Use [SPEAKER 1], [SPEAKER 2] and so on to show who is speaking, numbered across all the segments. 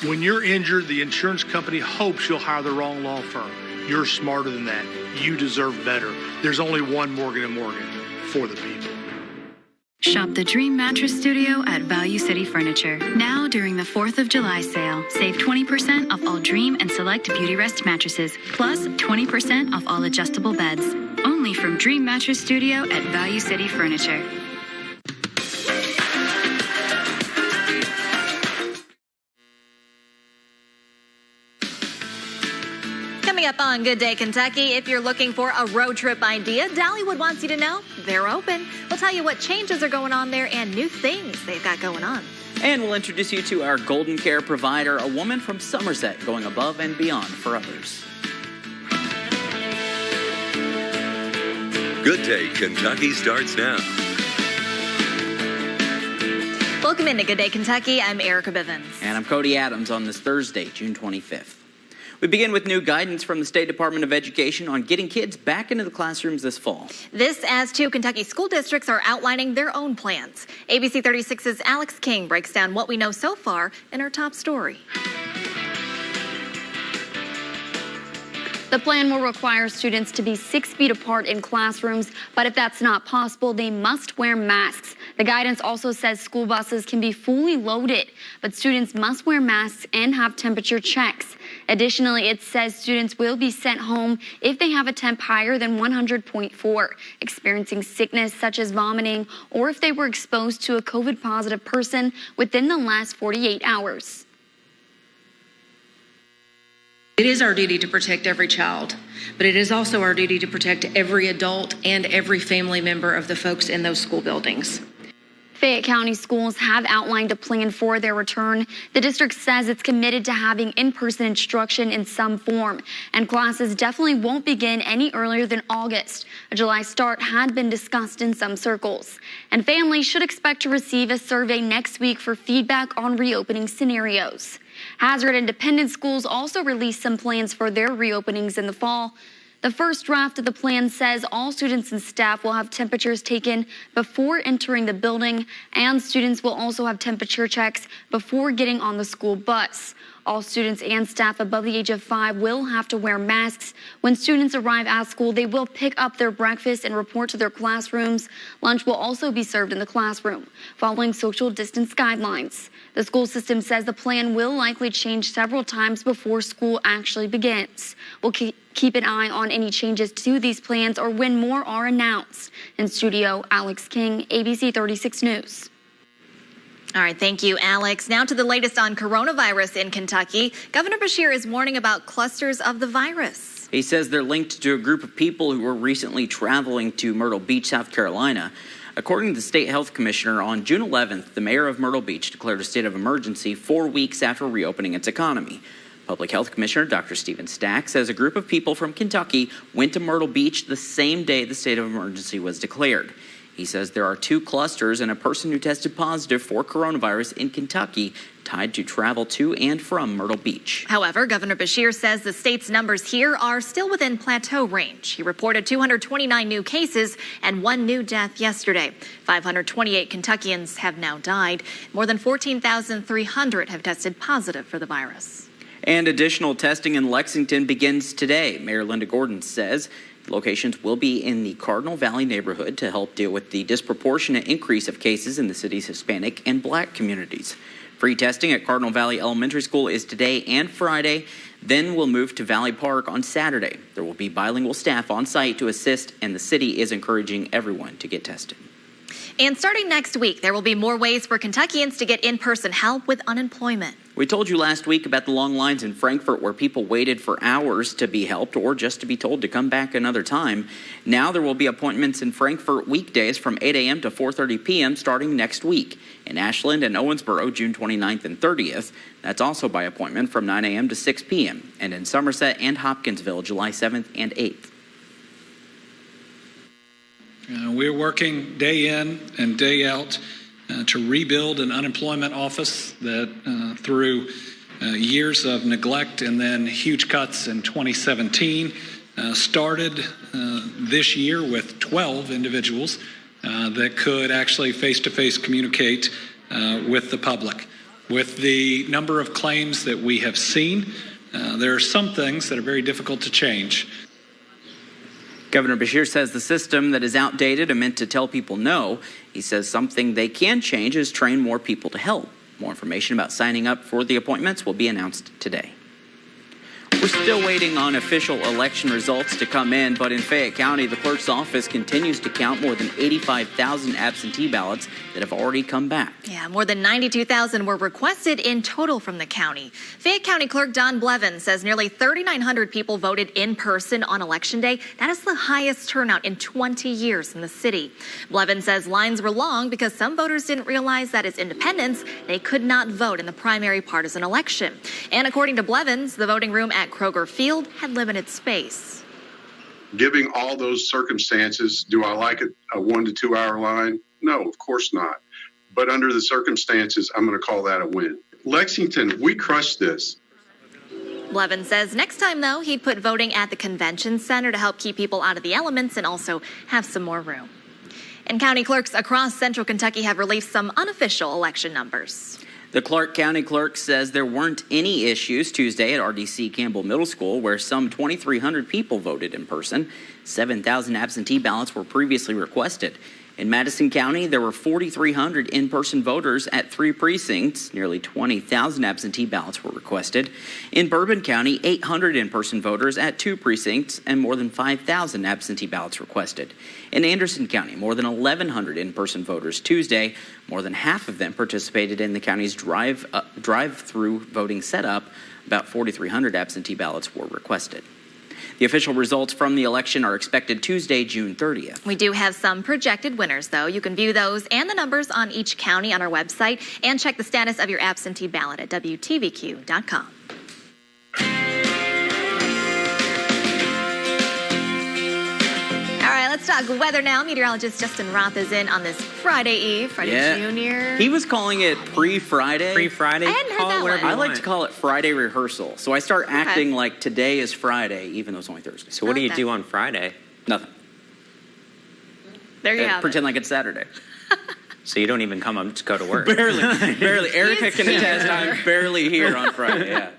[SPEAKER 1] When you're injured, the insurance company hopes you'll hire the wrong law firm. You're smarter than that. You deserve better. There's only one Morgan & Morgan for the people.
[SPEAKER 2] Shop the Dream Mattress Studio at Value City Furniture. Now during the 4th of July sale, save 20% off all Dream and Select Beauty Rest mattresses, plus 20% off all adjustable beds. Only from Dream Mattress Studio at Value City Furniture.
[SPEAKER 3] Coming up on Good Day Kentucky, if you're looking for a road trip idea, Dollywood wants you to know they're open. We'll tell you what changes are going on there and new things they've got going on.
[SPEAKER 4] And we'll introduce you to our Golden Care provider, a woman from Somerset going above and beyond for others.
[SPEAKER 5] Good Day Kentucky starts now.
[SPEAKER 3] Welcome into Good Day Kentucky. I'm Erica Bivens.
[SPEAKER 4] And I'm Cody Adams on this Thursday, June 25th. We begin with new guidance from the State Department of Education on getting kids back into the classrooms this fall.
[SPEAKER 3] This as 2 Kentucky school districts are outlining their own plans. ABC 36's Alex King breaks down what we know so far in our top story.
[SPEAKER 6] The plan will require students to be 6 feet apart in classrooms, but if that's not possible, they must wear masks. The guidance also says school buses can be fully loaded, but students must wear masks and have temperature checks. Additionally, it says students will be sent home if they have a temp higher than 100.4, experiencing sickness such as vomiting, or if they were exposed to a COVID-positive person within the last 48 hours.
[SPEAKER 7] It is our duty to protect every child, but it is also our duty to protect every adult and every family member of the folks in those school buildings.
[SPEAKER 6] Fayette County schools have outlined a plan for their return. The district says it's committed to having in-person instruction in some form, and classes definitely won't begin any earlier than August. A July start had been discussed in some circles. And families should expect to receive a survey next week for feedback on reopening scenarios. Hazard Independent Schools also released some plans for their reopenings in the fall. The first draft of the plan says all students and staff will have temperatures taken before entering the building, and students will also have temperature checks before getting on the school bus. All students and staff above the age of 5 will have to wear masks. When students arrive at school, they will pick up their breakfast and report to their classrooms. Lunch will also be served in the classroom, following social distance guidelines. The school system says the plan will likely change several times before school actually begins. We'll keep an eye on any changes to these plans or when more are announced. In studio, Alex King, ABC 36 News.
[SPEAKER 3] All right, thank you, Alex. Now to the latest on coronavirus in Kentucky. Governor Beshear is warning about clusters of the virus.
[SPEAKER 4] He says they're linked to a group of people who were recently traveling to Myrtle Beach, South Carolina. According to the state health commissioner, on June 11th, the mayor of Myrtle Beach declared a state of emergency 4 weeks after reopening its economy. Public Health Commissioner Dr. Stephen Stack says a group of people from Kentucky went to Myrtle Beach the same day the state of emergency was declared. He says there are 2 clusters and a person who tested positive for coronavirus in Kentucky tied to travel to and from Myrtle Beach.
[SPEAKER 3] However, Governor Beshear says the state's numbers here are still within plateau range. He reported 229 new cases and 1 new death yesterday. 528 Kentuckians have now died. More than 14,300 have tested positive for the virus.
[SPEAKER 4] And additional testing in Lexington begins today. Mayor Linda Gordon says locations will be in the Cardinal Valley neighborhood to help deal with the disproportionate increase of cases in the city's Hispanic and Black communities. Free testing at Cardinal Valley Elementary School is today and Friday. Then we'll move to Valley Park on Saturday. There will be bilingual staff on site to assist, and the city is encouraging everyone to get tested.
[SPEAKER 3] And starting next week, there will be more ways for Kentuckians to get in-person help with unemployment.
[SPEAKER 4] We told you last week about the long lines in Frankfort where people waited for hours to be helped or just to be told to come back another time. Now there will be appointments in Frankfort weekdays from 8 a.m. to 4:30 p.m. starting next week. In Ashland and Owensboro, June 29th and 30th. That's also by appointment from 9 a.m. to 6 p.m. And in Somerset and Hopkinsville, July 7th and 8th.
[SPEAKER 8] We're working day in and day out to rebuild an unemployment office that through years of neglect and then huge cuts in 2017 started this year with 12 individuals that could actually face-to-face communicate with the public. With the number of claims that we have seen, there are some things that are very difficult to change.
[SPEAKER 4] Governor Beshear says the system that is outdated and meant to tell people no. He says something they can change is train more people to help. More information about signing up for the appointments will be announced today. We're still waiting on official election results to come in, but in Fayette County, the clerk's office continues to count more than 85,000 absentee ballots that have already come back.
[SPEAKER 3] Yeah, more than 92,000 were requested in total from the county. Fayette County Clerk Don Blevins says nearly 3,900 people voted in person on Election Day. That is the highest turnout in 20 years in the city. Blevins says lines were long because some voters didn't realize that as independents, they could not vote in the primary partisan election. And according to Blevins, the voting room at Kroger Field had limited space.
[SPEAKER 9] Given all those circumstances, do I like a 1 to 2 hour line? No, of course not. But under the circumstances, I'm going to call that a win. Lexington, we crushed this.
[SPEAKER 3] Blevins says next time, though, he'd put voting at the convention center to help keep people out of the elements and also have some more room. And county clerks across central Kentucky have released some unofficial election numbers.
[SPEAKER 4] The Clark County Clerk says there weren't any issues Tuesday at RDC Campbell Middle School, where some 2,300 people voted in person. 7,000 absentee ballots were previously requested. In Madison County, there were 4,300 in-person voters at 3 precincts. Nearly 20,000 absentee ballots were requested. In Bourbon County, 800 in-person voters at 2 precincts and more than 5,000 absentee ballots requested. In Anderson County, more than 1,100 in-person voters Tuesday. More than half of them participated in the county's drive-through voting setup. About 4,300 absentee ballots were requested. The official results from the election are expected Tuesday, June 30th.
[SPEAKER 3] We do have some projected winners, though. You can view those and the numbers on each county on our website and check the status of your absentee ballot at WTVQ.com. All right, let's talk weather now. Meteorologist Justin Roth is in on this Friday Eve, Friday Junior.
[SPEAKER 4] He was calling it pre-Friday.
[SPEAKER 3] I hadn't heard that one.
[SPEAKER 4] I like to call it Friday rehearsal. So I start acting like today is Friday, even though it's only Thursday.
[SPEAKER 10] So what do you do on Friday?
[SPEAKER 4] Nothing.
[SPEAKER 3] There you have
[SPEAKER 4] Pretend like it's Saturday.
[SPEAKER 10] So you don't even come up to go to work?
[SPEAKER 4] Barely. Erica can attest I'm barely here on Friday, yeah.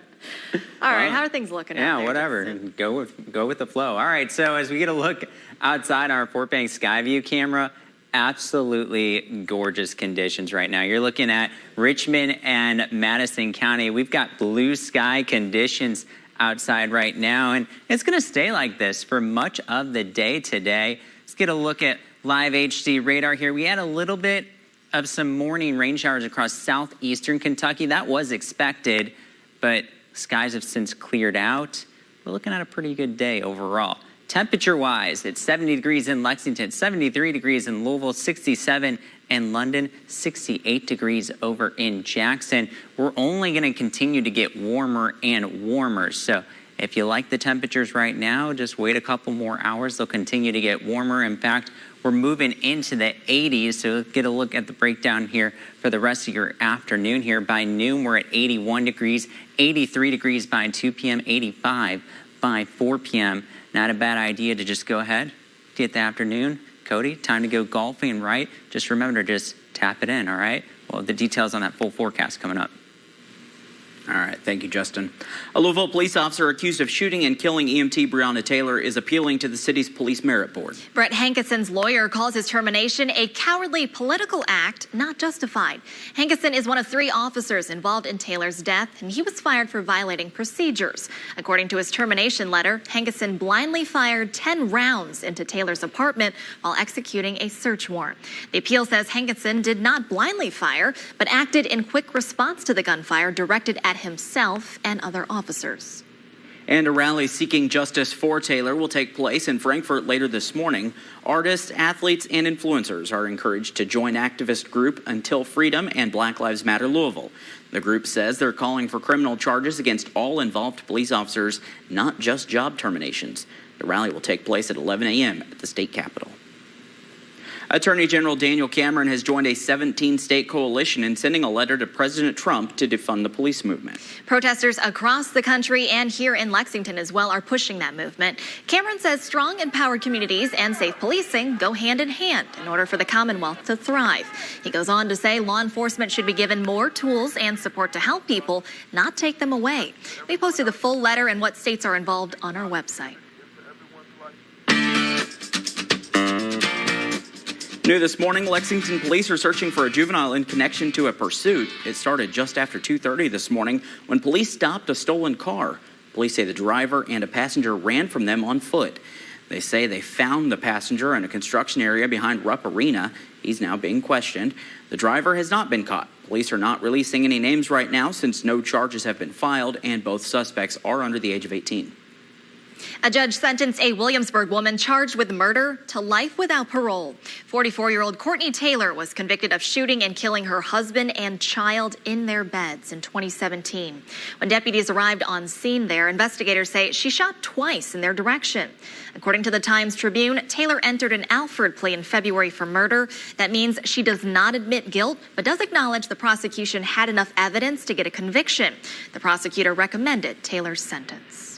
[SPEAKER 3] All right, how are things looking?
[SPEAKER 10] Yeah,
[SPEAKER 3] out there?
[SPEAKER 10] whatever. Go with the flow. All right, so as we get a look outside our Fort Bank Skyview camera, absolutely gorgeous conditions right now. You're looking at Richmond and Madison County. We've got blue sky conditions outside right now, and it's going to stay like this for much of the day today. Let's get a look at live HD radar here. We had a little bit of some morning rain showers across southeastern Kentucky. That was expected, but skies have since cleared out. We're looking at a pretty good day overall. Temperature-wise, it's 70 degrees in Lexington, 73 degrees in Louisville, 67 in London, 68 degrees over in Jackson. We're only going to continue to get warmer and warmer. So if you like the temperatures right now, just wait a couple more hours. They'll continue to get warmer. In fact, we're moving into the 80s. So let's get a look at the breakdown here for the rest of your afternoon here. By noon, we're at 81 degrees, 83 degrees by 2 p.m., 85 by 4 p.m. Not a bad idea to just go ahead, get the afternoon. Cody, time to go golfing, right? Just remember to just tap it in, all right? Well, the details on that full forecast coming up.
[SPEAKER 4] All right, thank you, Justin. A Louisville police officer accused of shooting and killing EMT Breonna Taylor is appealing to the city's police merit board.
[SPEAKER 3] Brett Hankison's lawyer calls his termination a cowardly political act not justified. Hankison is one of 3 officers involved in Taylor's death, and he was fired for violating procedures. According to his termination letter, Hankison blindly fired 10 rounds into Taylor's apartment while executing a search warrant. The appeal says Hankison did not blindly fire, but acted in quick response to the gunfire directed at himself and other officers.
[SPEAKER 4] And a rally seeking justice for Taylor will take place in Frankfort later this morning. Artists, athletes, and influencers are encouraged to join activist group Until Freedom and Black Lives Matter Louisville. The group says they're calling for criminal charges against all involved police officers, not just job terminations. The rally will take place at 11 a.m. at the state capitol. Attorney General Daniel Cameron has joined a 17-state coalition in sending a letter to President Trump to defund the police movement.
[SPEAKER 3] Protesters across the country and here in Lexington as well are pushing that movement. Cameron says strong, empowered communities and safe policing go hand in hand in order for the Commonwealth to thrive. He goes on to say law enforcement should be given more tools and support to help people, not take them away. We posted the full letter and what states are involved on our website.
[SPEAKER 4] New this morning, Lexington police are searching for a juvenile in connection to a pursuit. It started just after 2:30 this morning when police stopped a stolen car. Police say the driver and a passenger ran from them on foot. They say they found the passenger in a construction area behind Rupp Arena. He's now being questioned. The driver has not been caught. Police are not releasing any names right now since no charges have been filed and both suspects are under the age of 18.
[SPEAKER 3] A judge sentenced a Williamsburg woman charged with murder to life without parole. 44-year-old Courtney Taylor was convicted of shooting and killing her husband and child in their beds in 2017. When deputies arrived on scene there, investigators say she shot twice in their direction. According to the Times-Tribune, Taylor entered an Alford plea in February for murder. That means she does not admit guilt, but does acknowledge the prosecution had enough evidence to get a conviction. The prosecutor recommended Taylor's sentence.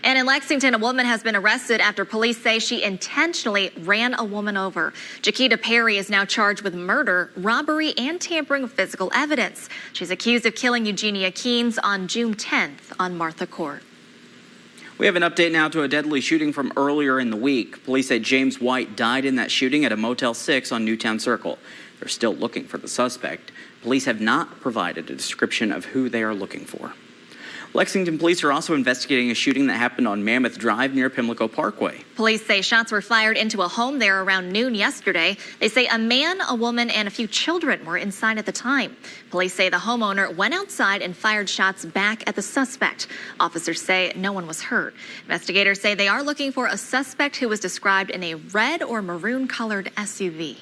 [SPEAKER 3] And in Lexington, a woman has been arrested after police say she intentionally ran a woman over. Jaquita Perry is now charged with murder, robbery, and tampering with physical evidence. She's accused of killing Eugenia Keynes on June 10th on Martha Court.
[SPEAKER 4] We have an update now to a deadly shooting from earlier in the week. Police say James White died in that shooting at a Motel 6 on Newtown Circle. They're still looking for the suspect. Police have not provided a description of who they are looking for. Lexington police are also investigating a shooting that happened on Mammoth Drive near Pimlico Parkway.
[SPEAKER 3] Police say shots were fired into a home there around noon yesterday. They say a man, a woman, and a few children were inside at the time. Police say the homeowner went outside and fired shots back at the suspect. Officers say no one was hurt. Investigators say they are looking for a suspect who was described in a red or maroon-colored SUV.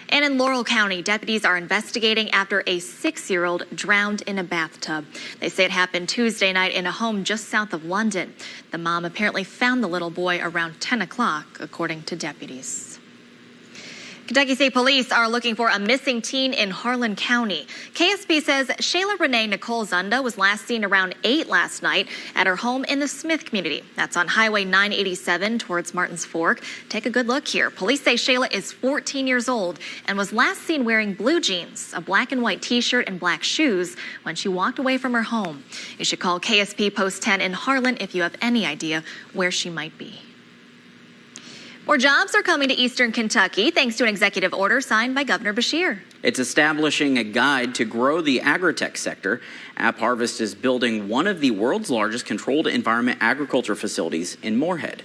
[SPEAKER 3] And in Laurel County, deputies are investigating after a 6-year-old drowned in a bathtub. They say it happened Tuesday night in a home just south of London. The mom apparently found the little boy around 10 o'clock, according to deputies. Kentucky State Police are looking for a missing teen in Harlan County. KSP says Shayla Renee Nicole Zunda was last seen around 8 last night at her home in the Smith community. That's on Highway 987 towards Martins Fork. Take a good look here. Police say Shayla is 14 years old and was last seen wearing blue jeans, a black and white t-shirt, and black shoes when she walked away from her home. You should call KSP Post 10 in Harlan if you have any idea where she might be. More jobs are coming to Eastern Kentucky thanks to an executive order signed by Governor Beshear.
[SPEAKER 4] It's establishing a guide to grow the agri-tech sector. App Harvest is building one of the world's largest controlled environment agriculture facilities in Moorhead.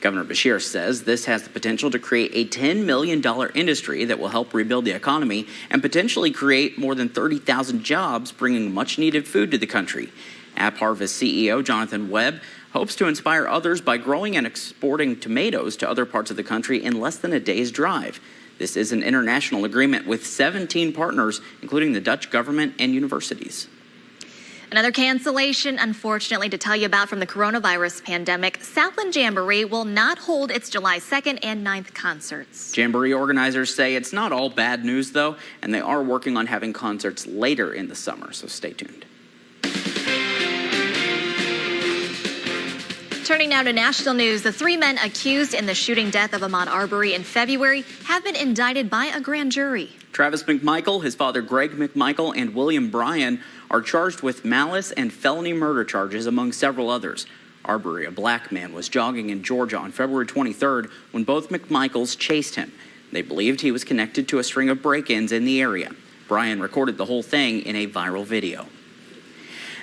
[SPEAKER 4] Governor Beshear says this has the potential to create a $10 million industry that will help rebuild the economy and potentially create more than 30,000 jobs, bringing much-needed food to the country. App Harvest CEO Jonathan Webb hopes to inspire others by growing and exporting tomatoes to other parts of the country in less than a day's drive. This is an international agreement with 17 partners, including the Dutch government and universities.
[SPEAKER 3] Another cancellation, unfortunately, to tell you about from the coronavirus pandemic. Southland Jamboree will not hold its July 2nd and 9th concerts.
[SPEAKER 4] Jamboree organizers say it's not all bad news, though, and they are working on having concerts later in the summer, so stay tuned.
[SPEAKER 3] Turning now to national news, the 3 men accused in the shooting death of Ahmaud Arbery in February have been indicted by a grand jury.
[SPEAKER 4] Travis McMichael, his father Greg McMichael, and William Bryan are charged with malice and felony murder charges, among several others. Arbery, a black man, was jogging in Georgia on February 23rd when both McMichaels chased him. They believed he was connected to a string of break-ins in the area. Bryan recorded the whole thing in a viral video.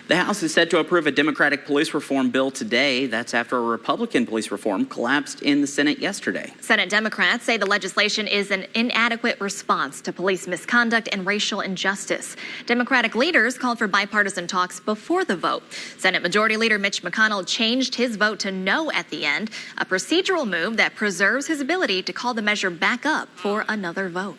[SPEAKER 4] The House is set to approve a Democratic police reform bill today. That's after a Republican police reform collapsed in the Senate yesterday.
[SPEAKER 3] Senate Democrats say the legislation is an inadequate response to police misconduct and racial injustice. Democratic leaders called for bipartisan talks before the vote. Senate Majority Leader Mitch McConnell changed his vote to no at the end, a procedural move that preserves his ability to call the measure back up for another vote.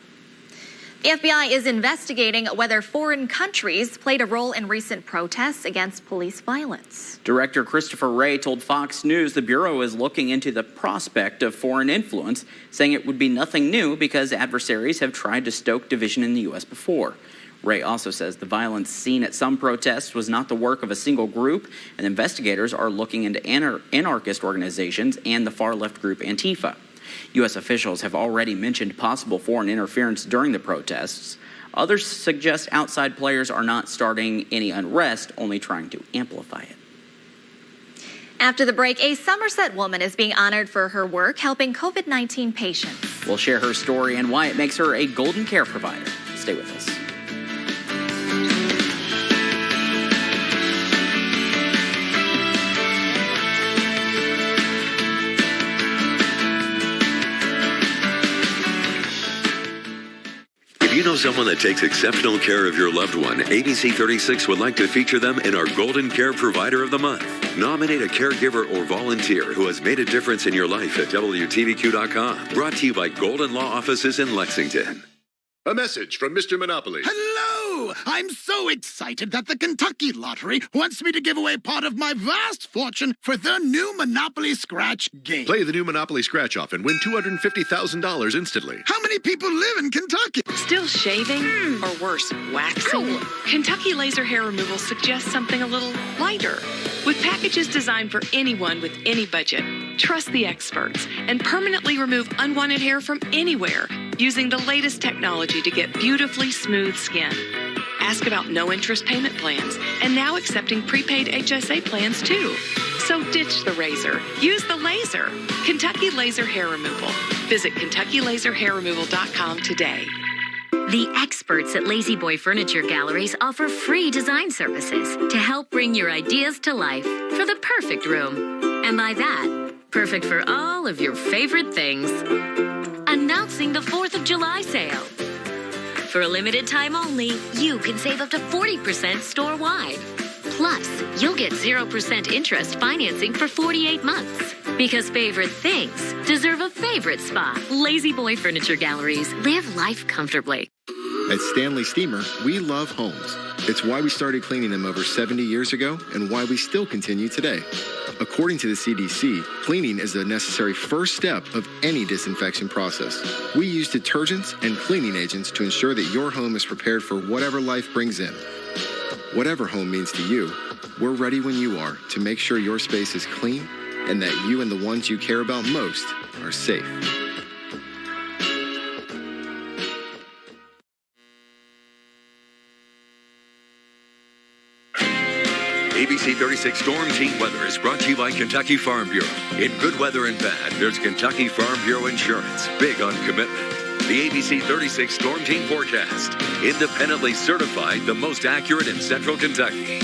[SPEAKER 3] The FBI is investigating whether foreign countries played a role in recent protests against police violence.
[SPEAKER 4] Director Christopher Wray told Fox News the Bureau is looking into the prospect of foreign influence, saying it would be nothing new because adversaries have tried to stoke division in the U.S. before. Wray also says the violence seen at some protests was not the work of a single group, and investigators are looking into anarchist organizations and the far-left group Antifa. U.S. officials have already mentioned possible foreign interference during the protests. Others suggest outside players are not starting any unrest, only trying to amplify it.
[SPEAKER 3] After the break, a Somerset woman is being honored for her work helping COVID-19 patients.
[SPEAKER 4] We'll share her story and why it makes her a golden care provider. Stay with us.
[SPEAKER 5] If you know someone that takes exceptional care of your loved one, ABC 36 would like to feature them in our Golden Care Provider of the Month. Nominate a caregiver or volunteer who has made a difference in your life at WTVQ.com. Brought to you by Golden Law Offices in Lexington.
[SPEAKER 11] A message from Mr. Monopoly.
[SPEAKER 12] Hello! I'm so excited that the Kentucky Lottery wants me to give away part of my vast fortune for their new Monopoly Scratch game.
[SPEAKER 11] Play the new Monopoly Scratch Off and win $250,000 instantly.
[SPEAKER 12] How many people live in Kentucky?
[SPEAKER 13] Still shaving? Or worse, waxing?
[SPEAKER 12] Ow.
[SPEAKER 13] Kentucky Laser Hair Removal suggests something a little lighter. With packages designed for anyone with any budget, trust the experts and permanently remove unwanted hair from anywhere using the latest technology to get beautifully smooth skin. Ask about no-interest payment plans and now accepting prepaid HSA plans too. So ditch the razor. Use the laser. Kentucky Laser Hair Removal. Visit KentuckyLaserHairRemoval.com today.
[SPEAKER 14] The experts at Lazy Boy Furniture Galleries offer free design services to help bring your ideas to life for the perfect room. And by that, perfect for all of your favorite things. Announcing the 4th of July sale. For a limited time only, you can save up to 40% store-wide. Plus, you'll get 0% interest financing for 48 months. Because favorite things deserve a favorite spot. Lazy Boy Furniture Galleries. Live life comfortably.
[SPEAKER 15] At Stanley Steamer, we love homes. It's why we started cleaning them over 70 years ago and why we still continue today. According to the CDC, cleaning is a necessary first step of any disinfection process. We use detergents and cleaning agents to ensure that your home is prepared for whatever life brings in. Whatever home means to you, we're ready when you are to make sure your space is clean and that you and the ones you care about most are safe.
[SPEAKER 5] ABC 36 Storm Team Weather is brought to you by Kentucky Farm Bureau. In good weather and bad, there's Kentucky Farm Bureau Insurance. Big on commitment. The ABC 36 Storm Team Forecast. Independently certified the most accurate in Central Kentucky.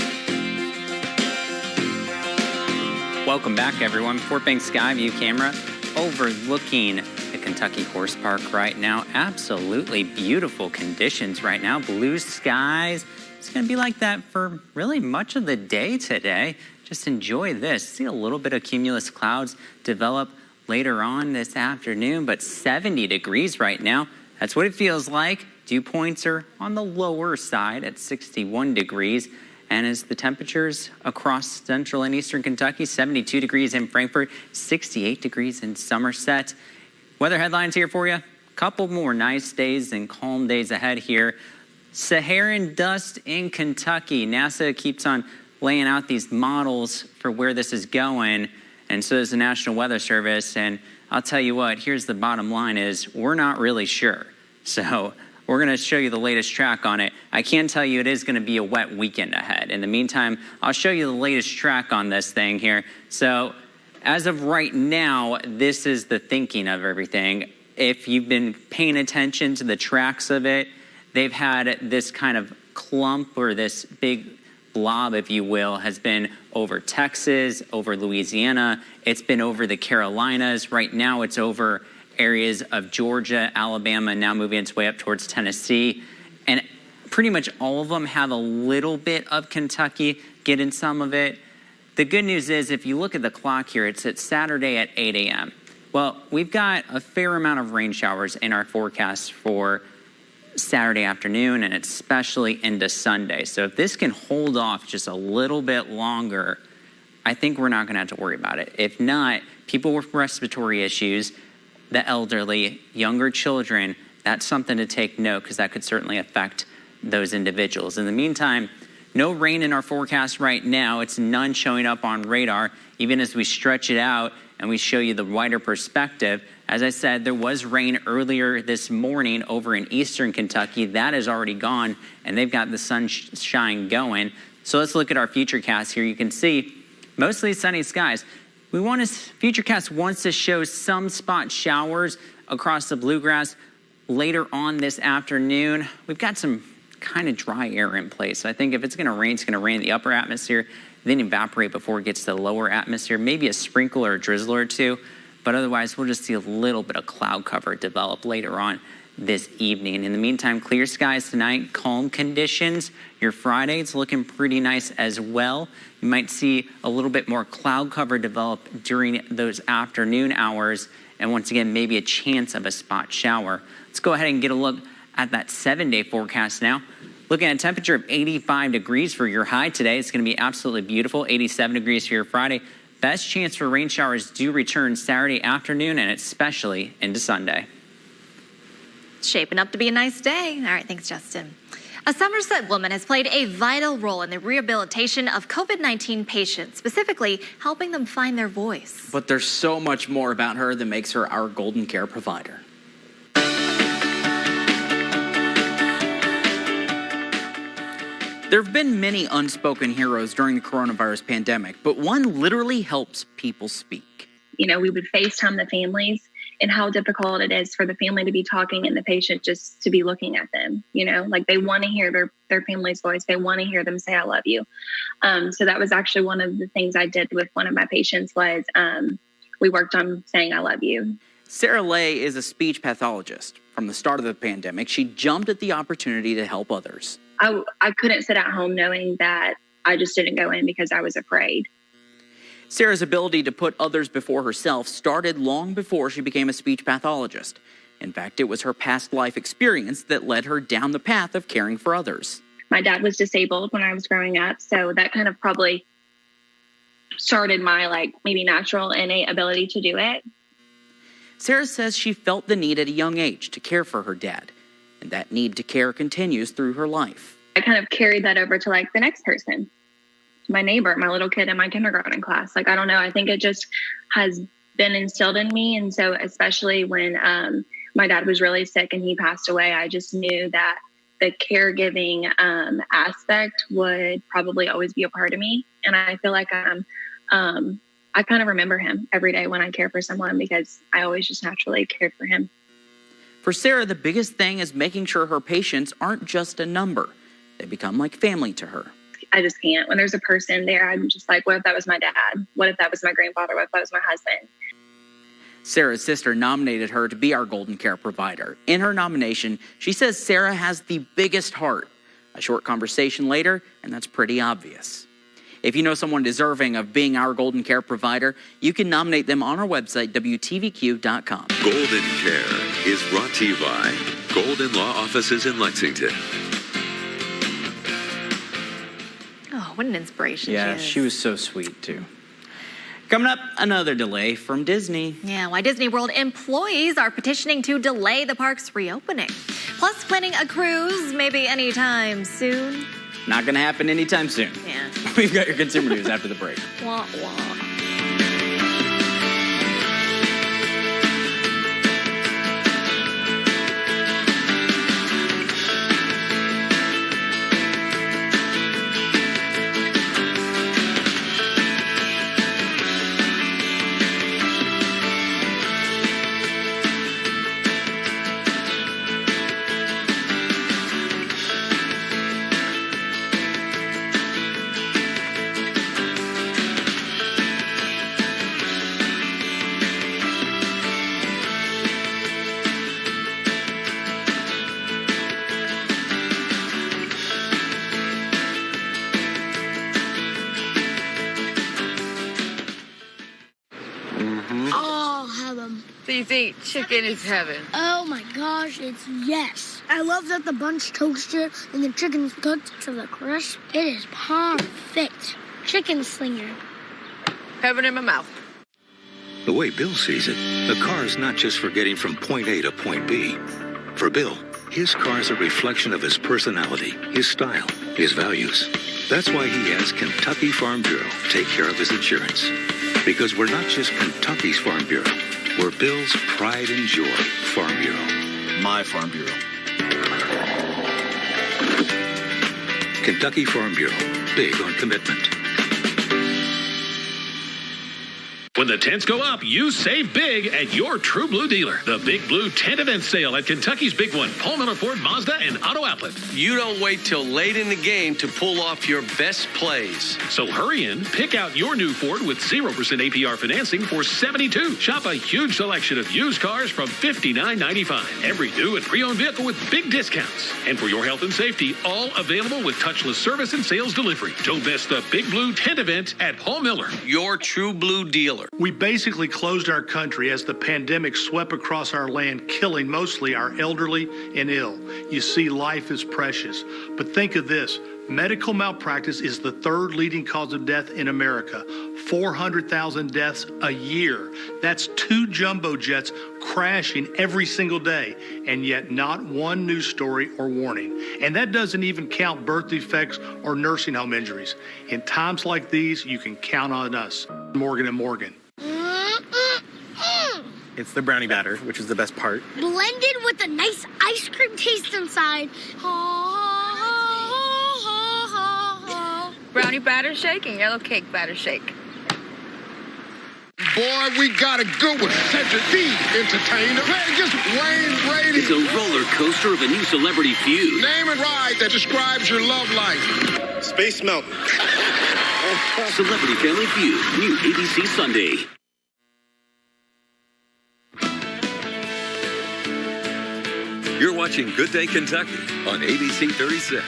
[SPEAKER 10] Welcome back, everyone. Fort Bank Skyview camera overlooking the Kentucky Horse Park right now. Absolutely beautiful conditions right now. Blue skies. It's going to be like that for really much of the day today. Just enjoy this. See a little bit of cumulus clouds develop later on this afternoon, but 70 degrees right now. That's what it feels like. Dew points are on the lower side at 61 degrees. And as the temperatures across central and eastern Kentucky, 72 degrees in Frankfort, 68 degrees in Somerset. Weather headlines here for you. A couple more nice days and calm days ahead here. Saharan dust in Kentucky. NASA keeps on laying out these models for where this is going, and so does the National Weather Service. And I'll tell you what, here's the bottom line is we're not really sure. So we're going to show you the latest track on it. I can tell you it is going to be a wet weekend ahead. In the meantime, I'll show you the latest track on this thing here. So as of right now, this is the thinking of everything. If you've been paying attention to the tracks of it, they've had this kind of clump or this big blob, if you will, has been over Texas, over Louisiana. It's been over the Carolinas. Right now it's over areas of Georgia, Alabama, and now moving its way up towards Tennessee. And pretty much all of them have a little bit of Kentucky, getting some of it. The good news is if you look at the clock here, it's Saturday at 8 a.m. Well, we've got a fair amount of rain showers in our forecast for Saturday afternoon and especially into Sunday. So if this can hold off just a little bit longer, I think we're not going to have to worry about it. If not, people with respiratory issues, the elderly, younger children, that's something to take note because that could certainly affect those individuals. In the meantime, no rain in our forecast right now. It's none showing up on radar. Even as we stretch it out and we show you the wider perspective, as I said, there was rain earlier this morning over in eastern Kentucky. That is already gone, and they've got the sunshine going. So let's look at our futurecast here. You can see mostly sunny skies. Futurecast wants to show some spot showers across the bluegrass later on this afternoon. We've got some kind of dry air in place. So I think if it's going to rain, it's going to rain in the upper atmosphere, then evaporate before it gets to the lower atmosphere. Maybe a sprinkle or a drizzle or two, but otherwise we'll just see a little bit of cloud cover develop later on this evening. In the meantime, clear skies tonight, calm conditions. Your Friday, it's looking pretty nice as well. You might see a little bit more cloud cover develop during those afternoon hours, and once again, maybe a chance of a spot shower. Let's go ahead and get a look at that 7-day forecast now. Looking at a temperature of 85 degrees for your high today. It's going to be absolutely beautiful. 87 degrees for your Friday. Best chance for rain showers do return Saturday afternoon and especially into Sunday.
[SPEAKER 3] It's shaping up to be a nice day. All right, thanks, Justin. A Somerset woman has played a vital role in the rehabilitation of COVID-19 patients, specifically helping them find their voice.
[SPEAKER 4] But there's so much more about her that makes her our golden care provider. There have been many unspoken heroes during the coronavirus pandemic, but one literally helps people speak.
[SPEAKER 16] You know, we would FaceTime the families and how difficult it is for the family to be talking and the patient just to be looking at them. You know, like they want to hear their family's voice. They want to hear them say, I love you. So that was actually one of the things I did with one of my patients was we worked on saying, I love you.
[SPEAKER 4] Sarah Lay is a speech pathologist. From the start of the pandemic, she jumped at the opportunity to help others.
[SPEAKER 16] I couldn't sit at home knowing that I just didn't go in because I was afraid.
[SPEAKER 4] Sarah's ability to put others before herself started long before she became a speech pathologist. In fact, it was her past life experience that led her down the path of caring for others.
[SPEAKER 16] My dad was disabled when I was growing up, so that kind of probably started my maybe natural innate ability to do it.
[SPEAKER 4] Sarah says she felt the need at a young age to care for her dad, and that need to care continues through her life.
[SPEAKER 16] I kind of carried that over to the next person, my neighbor, my little kid in my kindergarten class. I don't know. I think it just has been instilled in me. And so especially when my dad was really sick and he passed away, I just knew that the caregiving aspect would probably always be a part of me. And I feel like I kind of remember him every day when I care for someone because I always just naturally cared for him.
[SPEAKER 4] For Sarah, the biggest thing is making sure her patients aren't just a number. They become like family to her.
[SPEAKER 16] I just can't. When there's a person there, I'm just like, what if that was my dad? What if that was my grandfather? What if that was my husband?
[SPEAKER 4] Sarah's sister nominated her to be our golden care provider. In her nomination, she says Sarah has the biggest heart. A short conversation later, and that's pretty obvious. If you know someone deserving of being our golden care provider, you can nominate them on our website, WTVQ.com.
[SPEAKER 5] Golden Care is brought to you by Golden Law Offices in Lexington.
[SPEAKER 3] Oh, what an inspiration
[SPEAKER 10] Yeah,
[SPEAKER 3] she is.
[SPEAKER 10] she was so sweet, too. Coming up, another delay from Disney.
[SPEAKER 3] Yeah, why Disney World employees are petitioning to delay the park's reopening. Plus, planning a cruise maybe anytime soon.
[SPEAKER 10] Not going to happen anytime soon.
[SPEAKER 3] Yeah.
[SPEAKER 10] We've got your consumer news after the break.
[SPEAKER 3] Wah, wah.
[SPEAKER 17] So you think chicken is heaven?
[SPEAKER 18] Oh my gosh, it's yes.
[SPEAKER 17] I love that the bun's toasted and the chicken's cooked to the crisp. It is perfect. Chicken slinger.
[SPEAKER 18] Heaven in my mouth.
[SPEAKER 19] The way Bill sees it, a car is not just for getting from point A to point B. For Bill, his car is a reflection of his personality, his style, his values. That's why he has Kentucky Farm Bureau take care of his insurance. Because we're not just Kentucky's Farm Bureau. We're Bill's pride and joy Farm Bureau. My Farm Bureau. Kentucky Farm Bureau. Big on commitment.
[SPEAKER 20] When the tents go up, you save big at your True Blue dealer. The Big Blue Tent Event Sale at Kentucky's Big One, Paul Miller Ford, Mazda, and Auto Outlet.
[SPEAKER 21] You don't wait till late in the game to pull off your best plays.
[SPEAKER 20] So hurry in, pick out your new Ford with 0% APR financing for $72. Shop a huge selection of used cars from $59.95. Every new and pre-owned vehicle with big discounts. And for your health and safety, all available with touchless service and sales delivery. Don't miss the Big Blue Tent Event at Paul Miller.
[SPEAKER 21] Your True Blue dealer.
[SPEAKER 1] We basically closed our country as the pandemic swept across our land, killing mostly our elderly and ill. You see, life is precious. But think of this. Medical malpractice is the third leading cause of death in America. 400,000 deaths a year. That's 2 jumbo jets crashing every single day, and yet not one news story or warning. And that doesn't even count birth defects or nursing home injuries. In times like these, you can count on us. Morgan & Morgan.
[SPEAKER 22] It's the brownie batter, which is the best part.
[SPEAKER 17] Blended with a nice ice cream taste inside.
[SPEAKER 18] Brownie batter shake and yellow cake batter shake.
[SPEAKER 23] Boy, we got a good one. Cedric the Entertainer. Just Wayne Brady.
[SPEAKER 24] It's a roller coaster of a new celebrity feud.
[SPEAKER 23] Name and ride that describes your love life. Space Mountain.
[SPEAKER 24] Celebrity Family Feud, new ABC Sunday.
[SPEAKER 5] You're watching Good Day Kentucky on ABC 36.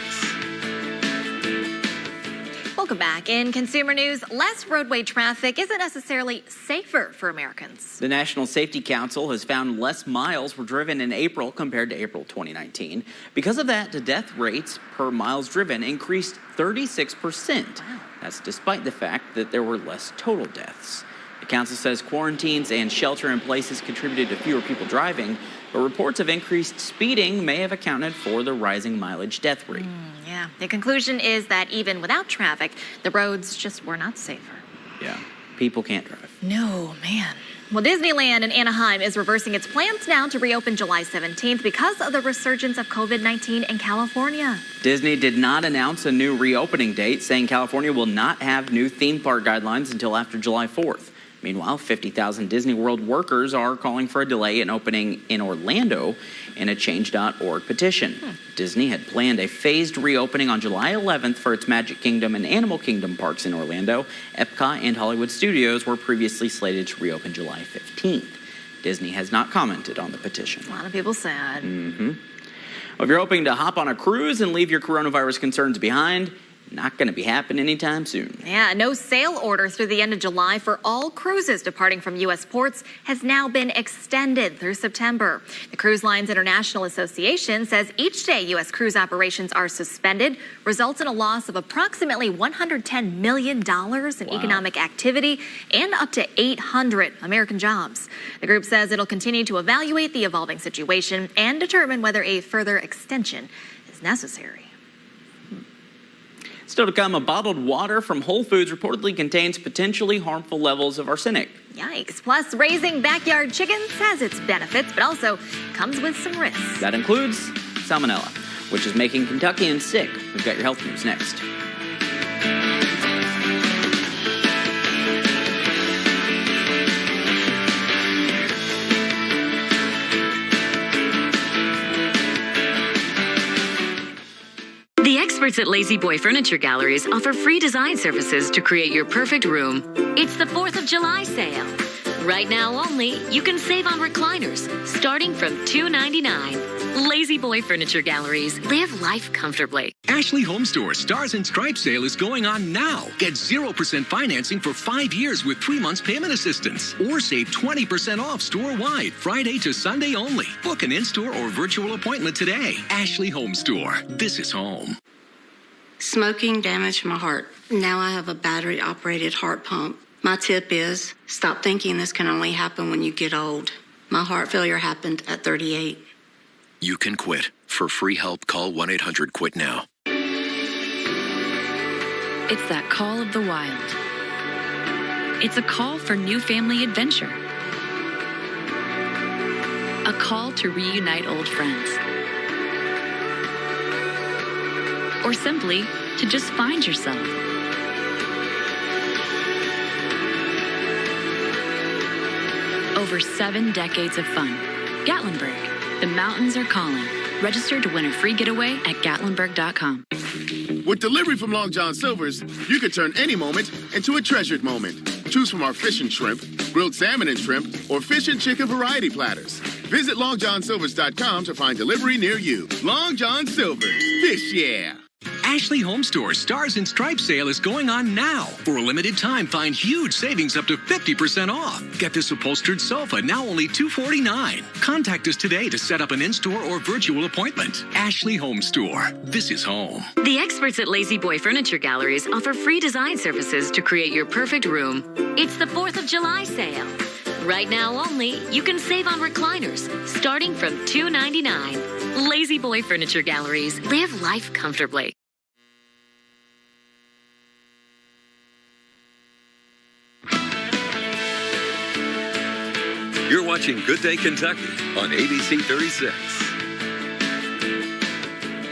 [SPEAKER 3] Welcome back. In consumer news, less roadway traffic isn't necessarily safer for Americans.
[SPEAKER 4] The National Safety Council has found less miles were driven in April compared to April 2019. Because of that, the death rates per miles driven increased 36%. Wow. That's despite the fact that there were less total deaths. The council says quarantines and shelter in places contributed to fewer people driving, but reports of increased speeding may have accounted for the rising mileage death rate.
[SPEAKER 3] Yeah, the conclusion is that even without traffic, the roads just were not safer.
[SPEAKER 4] Yeah, people can't drive.
[SPEAKER 3] No, man. Well, Disneyland in Anaheim is reversing its plans now to reopen July 17th because of the resurgence of COVID-19 in California.
[SPEAKER 4] Disney did not announce a new reopening date, saying California will not have new theme park guidelines until after July 4th. Meanwhile, 50,000 Disney World workers are calling for a delay in opening in Orlando in a Change.org petition. Disney had planned a phased reopening on July 11th for its Magic Kingdom and Animal Kingdom parks in Orlando. Epcot and Hollywood Studios were previously slated to reopen July 15th. Disney has not commented on the petition.
[SPEAKER 3] A lot of people sad.
[SPEAKER 4] Well, if you're hoping to hop on a cruise and leave your coronavirus concerns behind, not going to be happening anytime soon.
[SPEAKER 3] Yeah, no sail order through the end of July for all cruises departing from U.S. ports has now been extended through September. The Cruise Lines International Association says each day U.S. cruise operations are suspended results in a loss of approximately $110 million in economic activity and up to 800 American jobs. The group says it'll continue to evaluate the evolving situation and determine whether a further extension is necessary.
[SPEAKER 4] Still to come, a bottled water from Whole Foods reportedly contains potentially harmful levels of arsenic.
[SPEAKER 3] Yikes. Plus, raising backyard chickens has its benefits, but also comes with some risks.
[SPEAKER 4] That includes salmonella, which is making Kentuckians sick. We've got your health news next.
[SPEAKER 14] The experts at Lazy Boy Furniture Galleries offer free design services to create your perfect room. It's the 4th of July sale. Right now only, you can save on recliners, starting from $299. Lazy Boy Furniture Galleries. Live life comfortably.
[SPEAKER 2] Ashley Home Store Stars and Stripes sale is going on now. Get 0% financing for 5 years with 3 months payment assistance. Or save 20% off store-wide, Friday to Sunday only. Book an in-store or virtual appointment today. Ashley Home Store. This is home.
[SPEAKER 6] Smoking damaged my heart. Now I have a battery-operated heart pump. My tip is, stop thinking this can only happen when you get old. My heart failure happened at 38.
[SPEAKER 11] You can quit. For free help, call 1-800-QUIT-NOW.
[SPEAKER 7] It's that call of the wild. It's a call for new family adventure. A call to reunite old friends. Or simply to just find yourself. Over 7 decades of fun. Gatlinburg. The mountains are calling. Register to win a free getaway at Gatlinburg.com.
[SPEAKER 23] With delivery from Long John Silver's, you can turn any moment into a treasured moment. Choose from our fish and shrimp, grilled salmon and shrimp, or fish and chicken variety platters. Visit longjohnsilvers.com to find delivery near you. Long John Silver's. Fish yeah.
[SPEAKER 2] Ashley Home Store Stars and Stripes sale is going on now. For a limited time, find huge savings up to 50% off. Get this upholstered sofa now only $249. Contact us today to set up an in-store or virtual appointment. Ashley Home Store. This is home.
[SPEAKER 14] The experts at Lazy Boy Furniture Galleries offer free design services to create your perfect room. It's the 4th of July sale. Right now only, you can save on recliners, starting from $299. Lazy Boy Furniture Galleries. Live life comfortably.
[SPEAKER 5] You're watching Good Day Kentucky on ABC 36.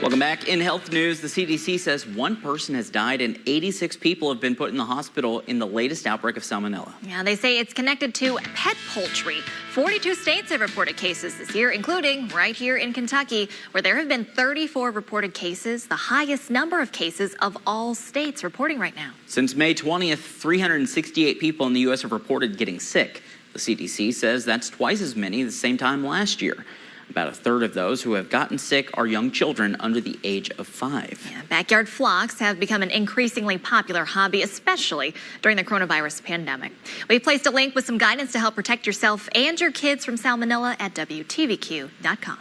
[SPEAKER 4] Welcome back. In health news, the CDC says 1 person has died and 86 people have been put in the hospital in the latest outbreak of salmonella.
[SPEAKER 3] Yeah, they say it's connected to pet poultry. 42 states have reported cases this year, including right here in Kentucky, where there have been 34 reported cases, the highest number of cases of all states reporting right now.
[SPEAKER 4] Since May 20th, 368 people in the U.S. have reported getting sick. The CDC says that's twice as many the same time last year. About a third of those who have gotten sick are young children under the age of 5.
[SPEAKER 3] Yeah, backyard flocks have become an increasingly popular hobby, especially during the coronavirus pandemic. We've placed a link with some guidance to help protect yourself and your kids from salmonella at WTVQ.com.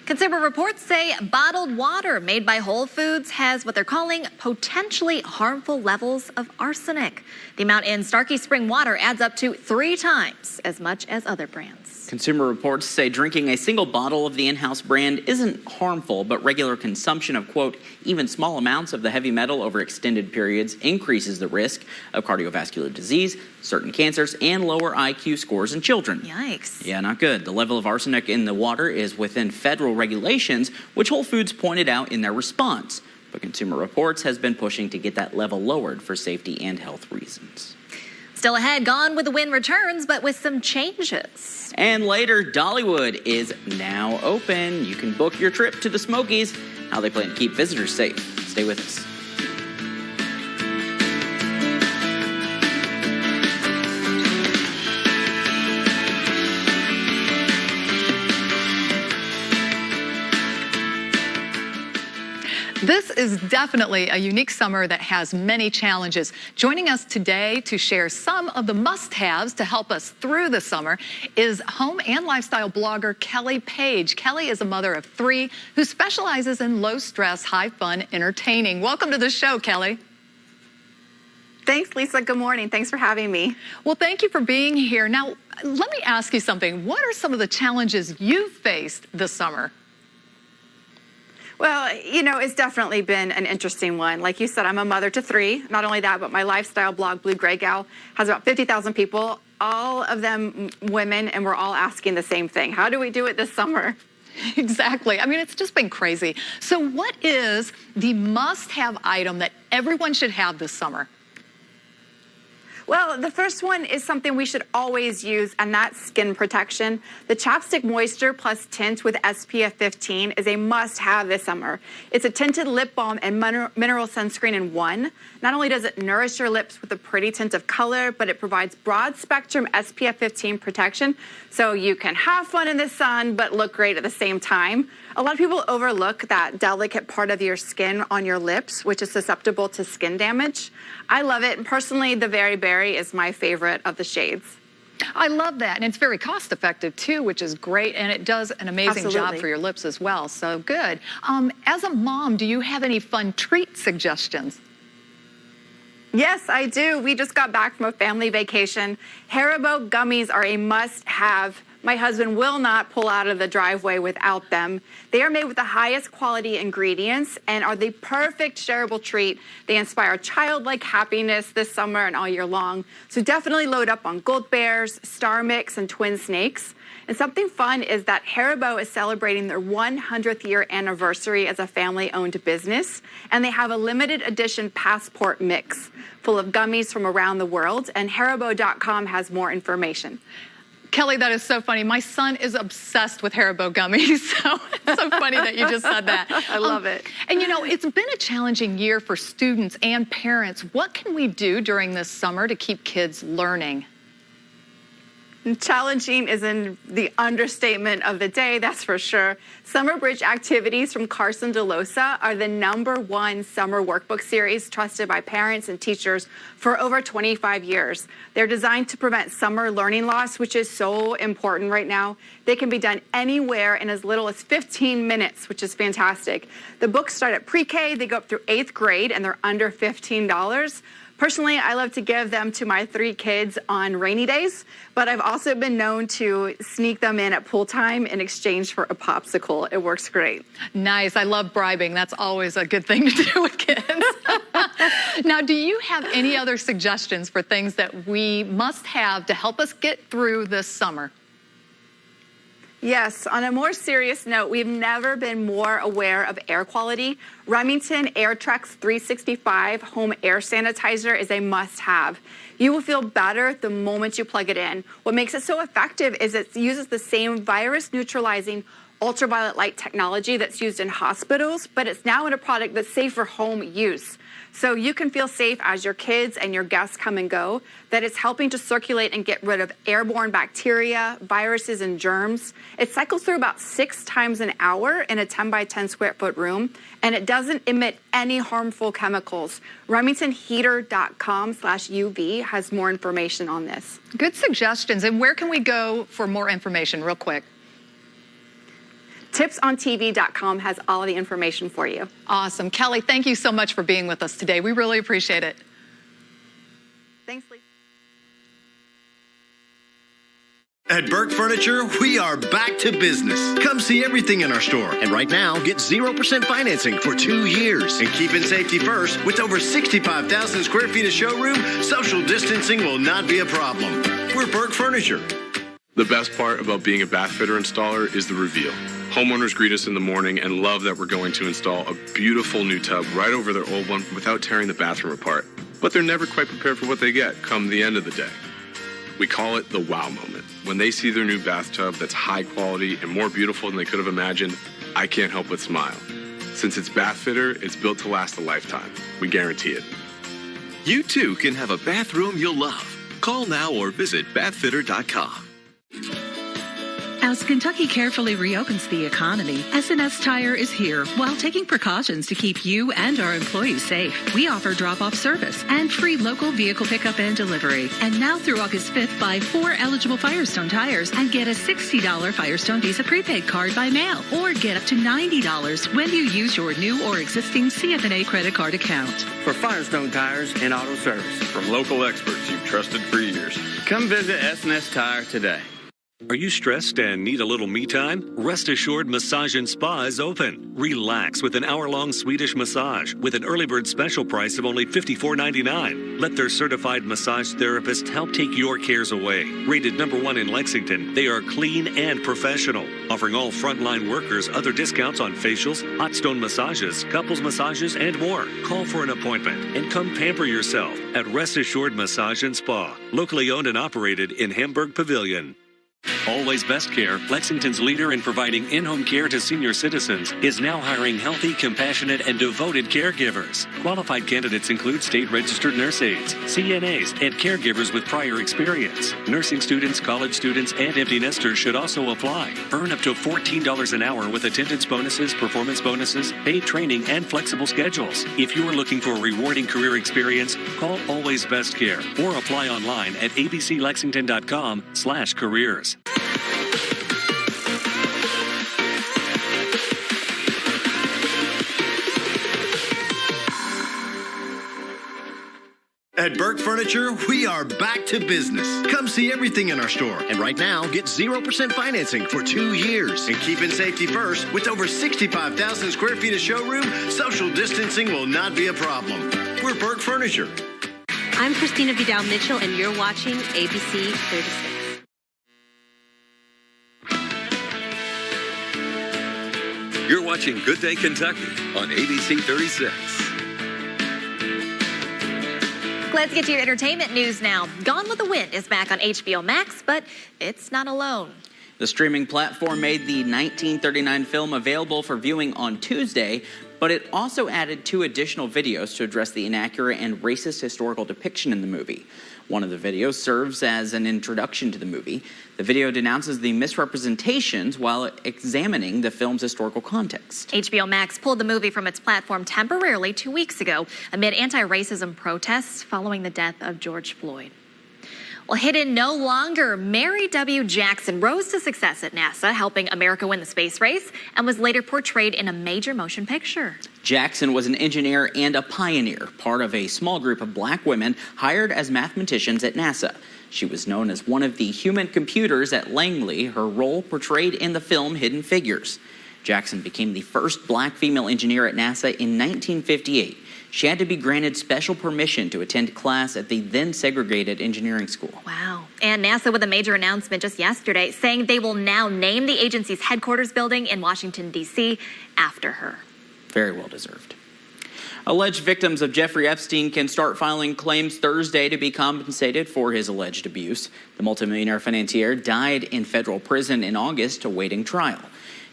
[SPEAKER 3] Consumer reports say bottled water made by Whole Foods has what they're calling potentially harmful levels of arsenic. The amount in Starkey Spring water adds up to 3 times as much as other brands.
[SPEAKER 4] Consumer reports say drinking a single bottle of the in-house brand isn't harmful, but regular consumption of, quote, even small amounts of the heavy metal over extended periods increases the risk of cardiovascular disease, certain cancers, and lower IQ scores in children.
[SPEAKER 3] Yikes.
[SPEAKER 4] Yeah, not good. The level of arsenic in the water is within federal regulations, which Whole Foods pointed out in their response. But Consumer Reports has been pushing to get that level lowered for safety and health reasons.
[SPEAKER 3] Still ahead, Gone with the Wind returns, but with some changes.
[SPEAKER 4] And later, Dollywood is now open. You can book your trip to the Smokies. How they plan to keep visitors safe. Stay with us.
[SPEAKER 8] This is definitely a unique summer that has many challenges. Joining us today to share some of the must-haves to help us through the summer is home and lifestyle blogger Kelly Page. Kelly is a mother of 3 who specializes in low-stress, high-fun entertaining. Welcome to the show, Kelly.
[SPEAKER 25] Thanks, Lisa. Good morning. Thanks for having me.
[SPEAKER 8] Well, thank you for being here. Now, let me ask you something. What are some of the challenges you've faced this summer?
[SPEAKER 25] Well, you know, it's definitely been an interesting one. Like you said, I'm a mother to 3. Not only that, but my lifestyle blog, Blue Gray Gal, has about 50,000 people, all of them women, and we're all asking the same thing. How do we do it this summer?
[SPEAKER 8] Exactly. I mean, it's just been crazy. So what is the must-have item that everyone should have this summer?
[SPEAKER 25] Well, the first one is something we should always use, and that's skin protection. The Chapstick Moisture plus Tint with SPF 15 is a must-have this summer. It's a tinted lip balm and mineral sunscreen in one. Not only does it nourish your lips with a pretty tint of color, but it provides broad-spectrum SPF 15 protection, so you can have fun in the sun but look great at the same time. A lot of people overlook that delicate part of your skin on your lips, which is susceptible to skin damage. I love it, and personally, the Very Berry is my favorite of the shades.
[SPEAKER 8] I love that, and it's very cost-effective too, which is great, and it does an amazing job for your lips as well, so good. As a mom, do you have any fun treat suggestions?
[SPEAKER 25] Yes, I do. We just got back from a family vacation. Haribo gummies are a must-have. My husband will not pull out of the driveway without them. They are made with the highest quality ingredients and are the perfect shareable treat. They inspire childlike happiness this summer and all year long. So definitely load up on Gold Bears, Star Mix, and Twin Snakes. And something fun is that Haribo is celebrating their 100th year anniversary as a family-owned business, and they have a limited edition passport mix full of gummies from around the world, and Haribo.com has more information.
[SPEAKER 8] Kelly, that is so funny. My son is obsessed with Haribo gummies, so it's so funny that you just said that.
[SPEAKER 25] I love it.
[SPEAKER 8] And you know, it's been a challenging year for students and parents. What can we do during this summer to keep kids learning?
[SPEAKER 25] Challenging is in the understatement of the day, that's for sure. Summer Bridge activities from Carson DeLosa are the #1 summer workbook series trusted by parents and teachers for over 25 years. They're designed to prevent summer learning loss, which is so important right now. They can be done anywhere in as little as 15 minutes, which is fantastic. The books start at pre-K, they go up through 8th grade, and they're under $15. Personally, I love to give them to my 3 kids on rainy days, but I've also been known to sneak them in at pool time in exchange for a popsicle. It works great.
[SPEAKER 8] Nice. I love bribing. That's always a good thing to do with kids. Now, do you have any other suggestions for things that we must have to help us get through this summer?
[SPEAKER 25] Yes, on a more serious note, we've never been more aware of air quality. Remington AirTrex 365 home air sanitizer is a must-have. You will feel better the moment you plug it in. What makes it so effective is it uses the same virus-neutralizing ultraviolet light technology that's used in hospitals, but it's now in a product that's safe for home use. So you can feel safe as your kids and your guests come and go, that it's helping to circulate and get rid of airborne bacteria, viruses, and germs. It cycles through about 6 times an hour in a 10 by 10 square foot room, and it doesn't emit any harmful chemicals. RemingtonHeater.com/UV has more information on this.
[SPEAKER 8] Good suggestions. And where can we go for more information real quick?
[SPEAKER 25] TipsOnTV.com has all the information for you.
[SPEAKER 8] Awesome. Kelly, thank you so much for being with us today. We really appreciate it.
[SPEAKER 25] Thanks, Lee.
[SPEAKER 9] At Burke Furniture, we are back to business. Come see everything in our store. And right now, get 0% financing for 2 years. And keeping safety first, with over 65,000 square feet of showroom, social distancing will not be a problem. We're Burke Furniture.
[SPEAKER 12] The best part about being a bath fitter installer is the reveal. Homeowners greet us in the morning and love that we're going to install a beautiful new tub right over their old one without tearing the bathroom apart. But they're never quite prepared for what they get come the end of the day. We call it the wow moment. When they see their new bathtub that's high quality and more beautiful than they could have imagined, I can't help but smile. Since it's Bath Fitter, it's built to last a lifetime. We guarantee it.
[SPEAKER 9] You too can have a bathroom you'll love. Call now or visit bathfitter.com.
[SPEAKER 13] As Kentucky carefully reopens the economy, S&S Tire is here while taking precautions to keep you and our employees safe. We offer drop-off service and free local vehicle pickup and delivery. And now through August 5th, buy 4 eligible Firestone tires and get a $60 Firestone Visa prepaid card by mail, or get up to $90 when you use your new or existing CFNA credit card account.
[SPEAKER 15] For Firestone Tires and Auto Service.
[SPEAKER 16] From local experts you've trusted for years.
[SPEAKER 15] Come visit S&S Tire today.
[SPEAKER 10] Are you stressed and need a little me time? Rest Assured Massage and Spa is open. Relax with an hour-long Swedish massage with an early bird special price of only $54.99. Let their certified massage therapist help take your cares away. Rated #1 in Lexington, they are clean and professional, offering all frontline workers other discounts on facials, hot stone massages, couples massages, and more. Call for an appointment and come pamper yourself at Rest Assured Massage and Spa, locally owned and operated in Hamburg Pavilion. Always Best Care, Lexington's leader in providing in-home care to senior citizens, is now hiring healthy, compassionate, and devoted caregivers. Qualified candidates include state-registered nurse aides, CNAs, and caregivers with prior experience. Nursing students, college students, and empty nesters should also apply. Earn up to $14 an hour with attendance bonuses, performance bonuses, paid training, and flexible schedules. If you are looking for a rewarding career experience, call Always Best Care or apply online at abclexington.com/careers.
[SPEAKER 9] At Burke Furniture, we are back to business. Come see everything in our store. And right now, get 0% financing for 2 years. And keeping safety first, with over 65,000 square feet of showroom, social distancing will not be a problem. We're Burke Furniture.
[SPEAKER 16] I'm Christina Vidal-Mitchell, and you're watching ABC 36.
[SPEAKER 5] You're watching Good Day Kentucky on ABC 36.
[SPEAKER 3] Let's get to your entertainment news now. Gone with the Wind is back on HBO Max, but it's not alone.
[SPEAKER 4] The streaming platform made the 1939 film available for viewing on Tuesday, but it also added 2 additional videos to address the inaccurate and racist historical depiction in the movie. One of the videos serves as an introduction to the movie. The video denounces the misrepresentations while examining the film's historical context.
[SPEAKER 3] HBO Max pulled the movie from its platform temporarily 2 weeks ago amid anti-racism protests following the death of George Floyd. Well, hidden no longer, Mary W. Jackson rose to success at NASA, helping America win the space race, and was later portrayed in a major motion picture.
[SPEAKER 4] Jackson was an engineer and a pioneer, part of a small group of black women hired as mathematicians at NASA. She was known as one of the human computers at Langley, her role portrayed in the film Hidden Figures. Jackson became the first black female engineer at NASA in 1958. She had to be granted special permission to attend class at the then segregated engineering school.
[SPEAKER 3] Wow. And NASA with a major announcement just yesterday saying they will now name the agency's headquarters building in Washington, D.C. after her.
[SPEAKER 4] Very well deserved. Alleged victims of Jeffrey Epstein can start filing claims Thursday to be compensated for his alleged abuse. The multimillionaire financier died in federal prison in August awaiting trial.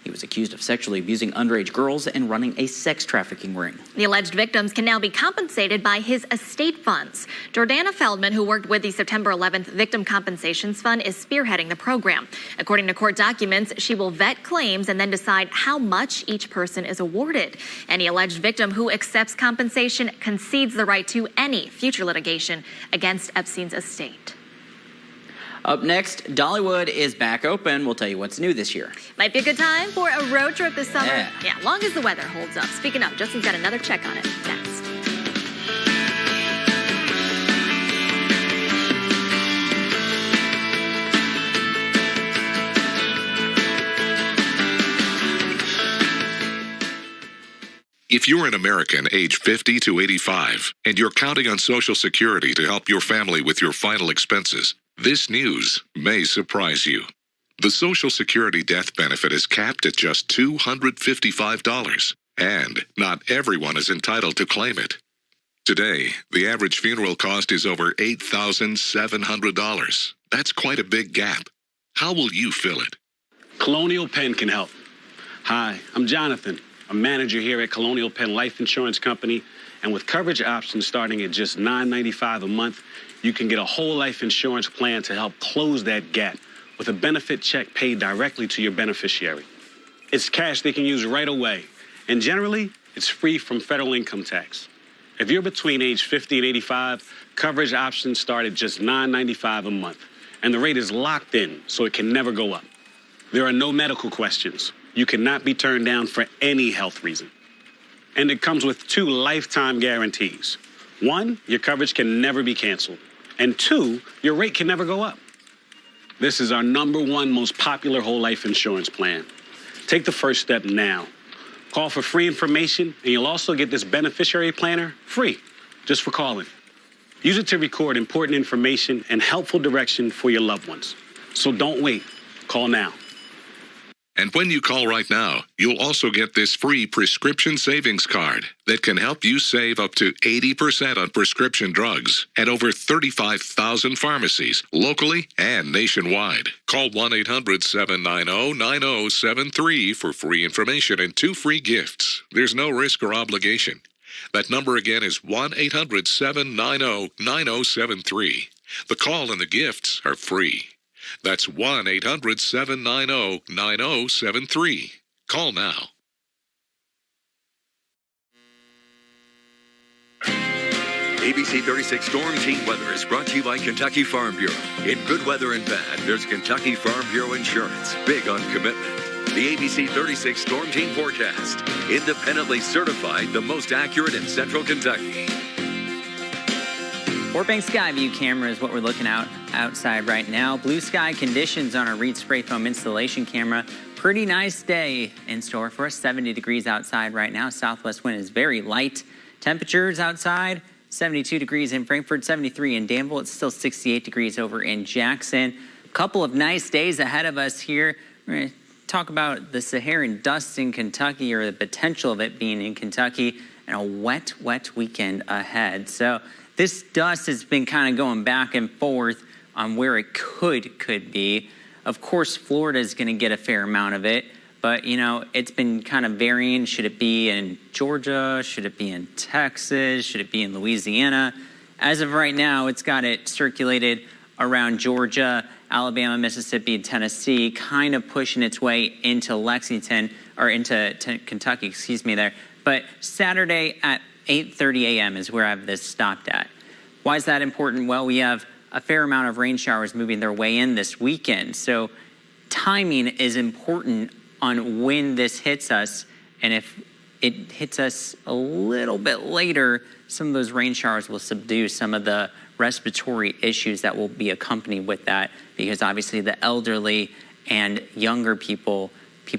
[SPEAKER 4] He was accused of sexually abusing underage girls and running a sex trafficking ring.
[SPEAKER 3] The alleged victims can now be compensated by his estate funds. Jordana Feldman, who worked with the September 11th Victim Compensations Fund, is spearheading the program. According to court documents, she will vet claims and then decide how much each person is awarded. Any alleged victim who accepts compensation concedes the right to any future litigation against Epstein's estate.
[SPEAKER 4] Up next, Dollywood is back open. We'll tell you what's new this year.
[SPEAKER 3] Might be a good time for a road trip this summer.
[SPEAKER 4] Yeah,
[SPEAKER 3] long as the weather holds up. Speaking of, Justin's got another check on it next.
[SPEAKER 11] If you're an American age 50 to 85 and you're counting on Social Security to help your family with your final expenses, this news may surprise you. The Social Security death benefit is capped at just $255, and not everyone is entitled to claim it. Today, the average funeral cost is over $8,700. That's quite a big gap. How will you fill it?
[SPEAKER 19] Colonial Penn can help. Hi, I'm Jonathan, a manager here at Colonial Penn Life Insurance Company, and with coverage options starting at just $9.95 a month, you can get a whole life insurance plan to help close that gap with a benefit check paid directly to your beneficiary. It's cash they can use right away, and generally, it's free from federal income tax. If you're between age 50 and 85, coverage options start at just $9.95 a month, and the rate is locked in, so it can never go up. There are no medical questions. You cannot be turned down for any health reason. And it comes with 2 lifetime guarantees. 1, your coverage can never be canceled. And 2, your rate can never go up. This is our #1 most popular whole life insurance plan. Take the first step now. Call for free information, and you'll also get this beneficiary planner free, just for calling. Use it to record important information and helpful direction for your loved ones. So don't wait. Call now.
[SPEAKER 11] And when you call right now, you'll also get this free prescription savings card that can help you save up to 80% on prescription drugs at over 35,000 pharmacies, locally and nationwide. Call 1-800-790-9073 for free information and 2 free gifts. There's no risk or obligation. That number again is 1-800-790-9073. The call and the gifts are free. That's 1-800-790-9073. Call now.
[SPEAKER 5] ABC 36 Storm Team Weather is brought to you by Kentucky Farm Bureau. In good weather and bad, there's Kentucky Farm Bureau Insurance. Big on commitment. The ABC 36 Storm Team Forecast. Independently certified, the most accurate in Central Kentucky.
[SPEAKER 4] Fort Bank Skyview camera is what we're looking at outside right now. Blue sky conditions on our Reed spray foam installation camera. Pretty nice day in store for us. 70 degrees outside right now. Southwest wind is very light. Temperatures outside, 72 degrees in Frankfort, 73 in Danville. It's still 68 degrees over in Jackson. A couple of nice days ahead of us here. We're going to talk about the Saharan dust in Kentucky, or the potential of it being in Kentucky, and a wet weekend ahead. So this dust has been kind of going back and forth on where it could be. Of course, Florida is going to get a fair amount of it, but, you know, it's been kind of varying. Should it be in Georgia? Should it be in Texas? Should it be in Louisiana? As of right now, it's got it circulated around Georgia, Alabama, Mississippi, and Tennessee, kind of pushing its way into Lexington, or into Kentucky, excuse me there. But Saturday at 8:30 a.m. is where I have this stopped at. Why is that important? Well, we have a fair amount of rain showers moving their way in this weekend. So timing is important on when this hits us. And if it hits us a little bit later, some of those rain showers will subdue some of the respiratory issues that will be accompanied with that, because obviously the elderly and younger people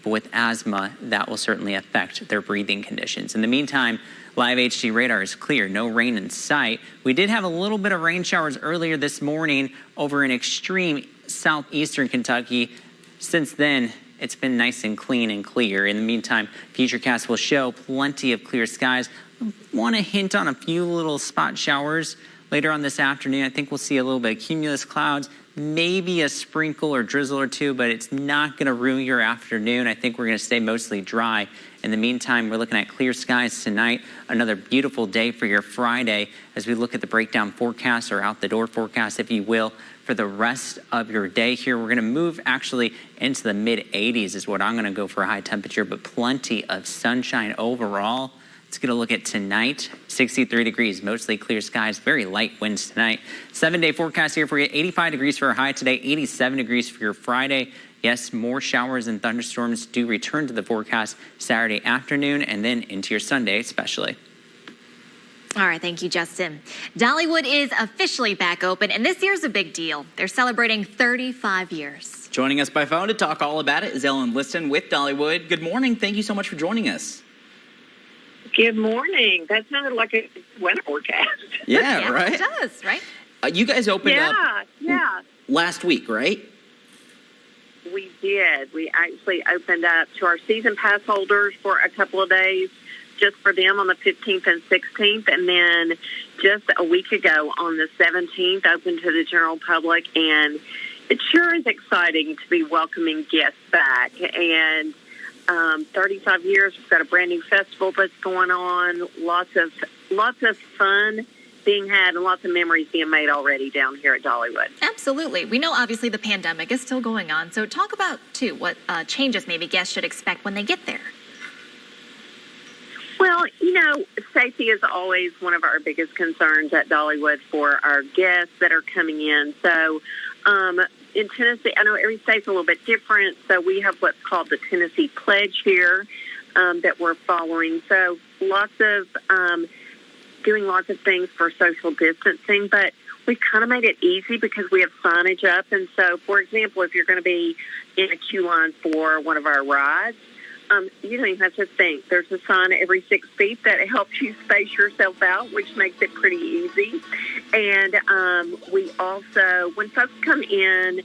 [SPEAKER 4] with asthma, that will certainly affect their breathing conditions. In the meantime, live HD radar is clear, no rain in sight. We did have a little bit of rain showers earlier this morning over in extreme southeastern Kentucky. Since then, it's been nice and clean and clear. In the meantime, Futurecast will show plenty of clear skies. I want to hint on a few little spot showers later on this afternoon. I think we'll see a little bit of cumulus clouds, maybe a sprinkle or drizzle or two, but it's not going to ruin your afternoon. I think we're going to stay mostly dry. In the meantime, we're looking at clear skies tonight. Another beautiful day for your Friday as we look at the breakdown forecast, or out the door forecast, if you will, for the rest of your day here. We're going to move actually into the mid-80s is what I'm going to go for a high temperature, but plenty of sunshine overall. Let's get a look at tonight. 63 degrees, mostly clear skies, very light winds tonight. 7-day forecast here for you. 85 degrees for a high today, 87 degrees for your Friday. Yes, more showers and thunderstorms do return to the forecast Saturday afternoon and then into your Sunday especially.
[SPEAKER 3] All right, thank you, Justin. Dollywood is officially back open, and this year's a big deal. They're celebrating 35 years.
[SPEAKER 4] Joining us by phone to talk all about it is Ellen Liston with Dollywood. Good morning. Thank you so much for joining us.
[SPEAKER 1] Good morning. That sounded like a weather forecast.
[SPEAKER 4] Yeah, right?
[SPEAKER 3] It does, right?
[SPEAKER 4] You guys opened up last week, right?
[SPEAKER 1] We did. We actually opened up to our season pass holders for a couple of days, just for them on the 15th and 16th. And then just a week ago on the 17th, opened to the general public. And it sure is exciting to be welcoming guests back. And 35 years, we've got a brand new festival that's going on, lots of fun being had and lots of memories being made already down here at Dollywood.
[SPEAKER 3] Absolutely. We know obviously the pandemic is still going on, so talk about too what changes maybe guests should expect when they get there.
[SPEAKER 1] Well, you know, safety is always one of our biggest concerns at Dollywood for our guests that are coming in. So in Tennessee, I know every state's a little bit different, so we have what's called the Tennessee Pledge here that we're following. So lots of doing lots of things for social distancing, but we've kind of made it easy because we have signage up. And so, for example, if you're going to be in a queue line for one of our rides, you don't even have to think. There's a sign every 6 feet that helps you space yourself out, which makes it pretty easy. And we also, when folks come in,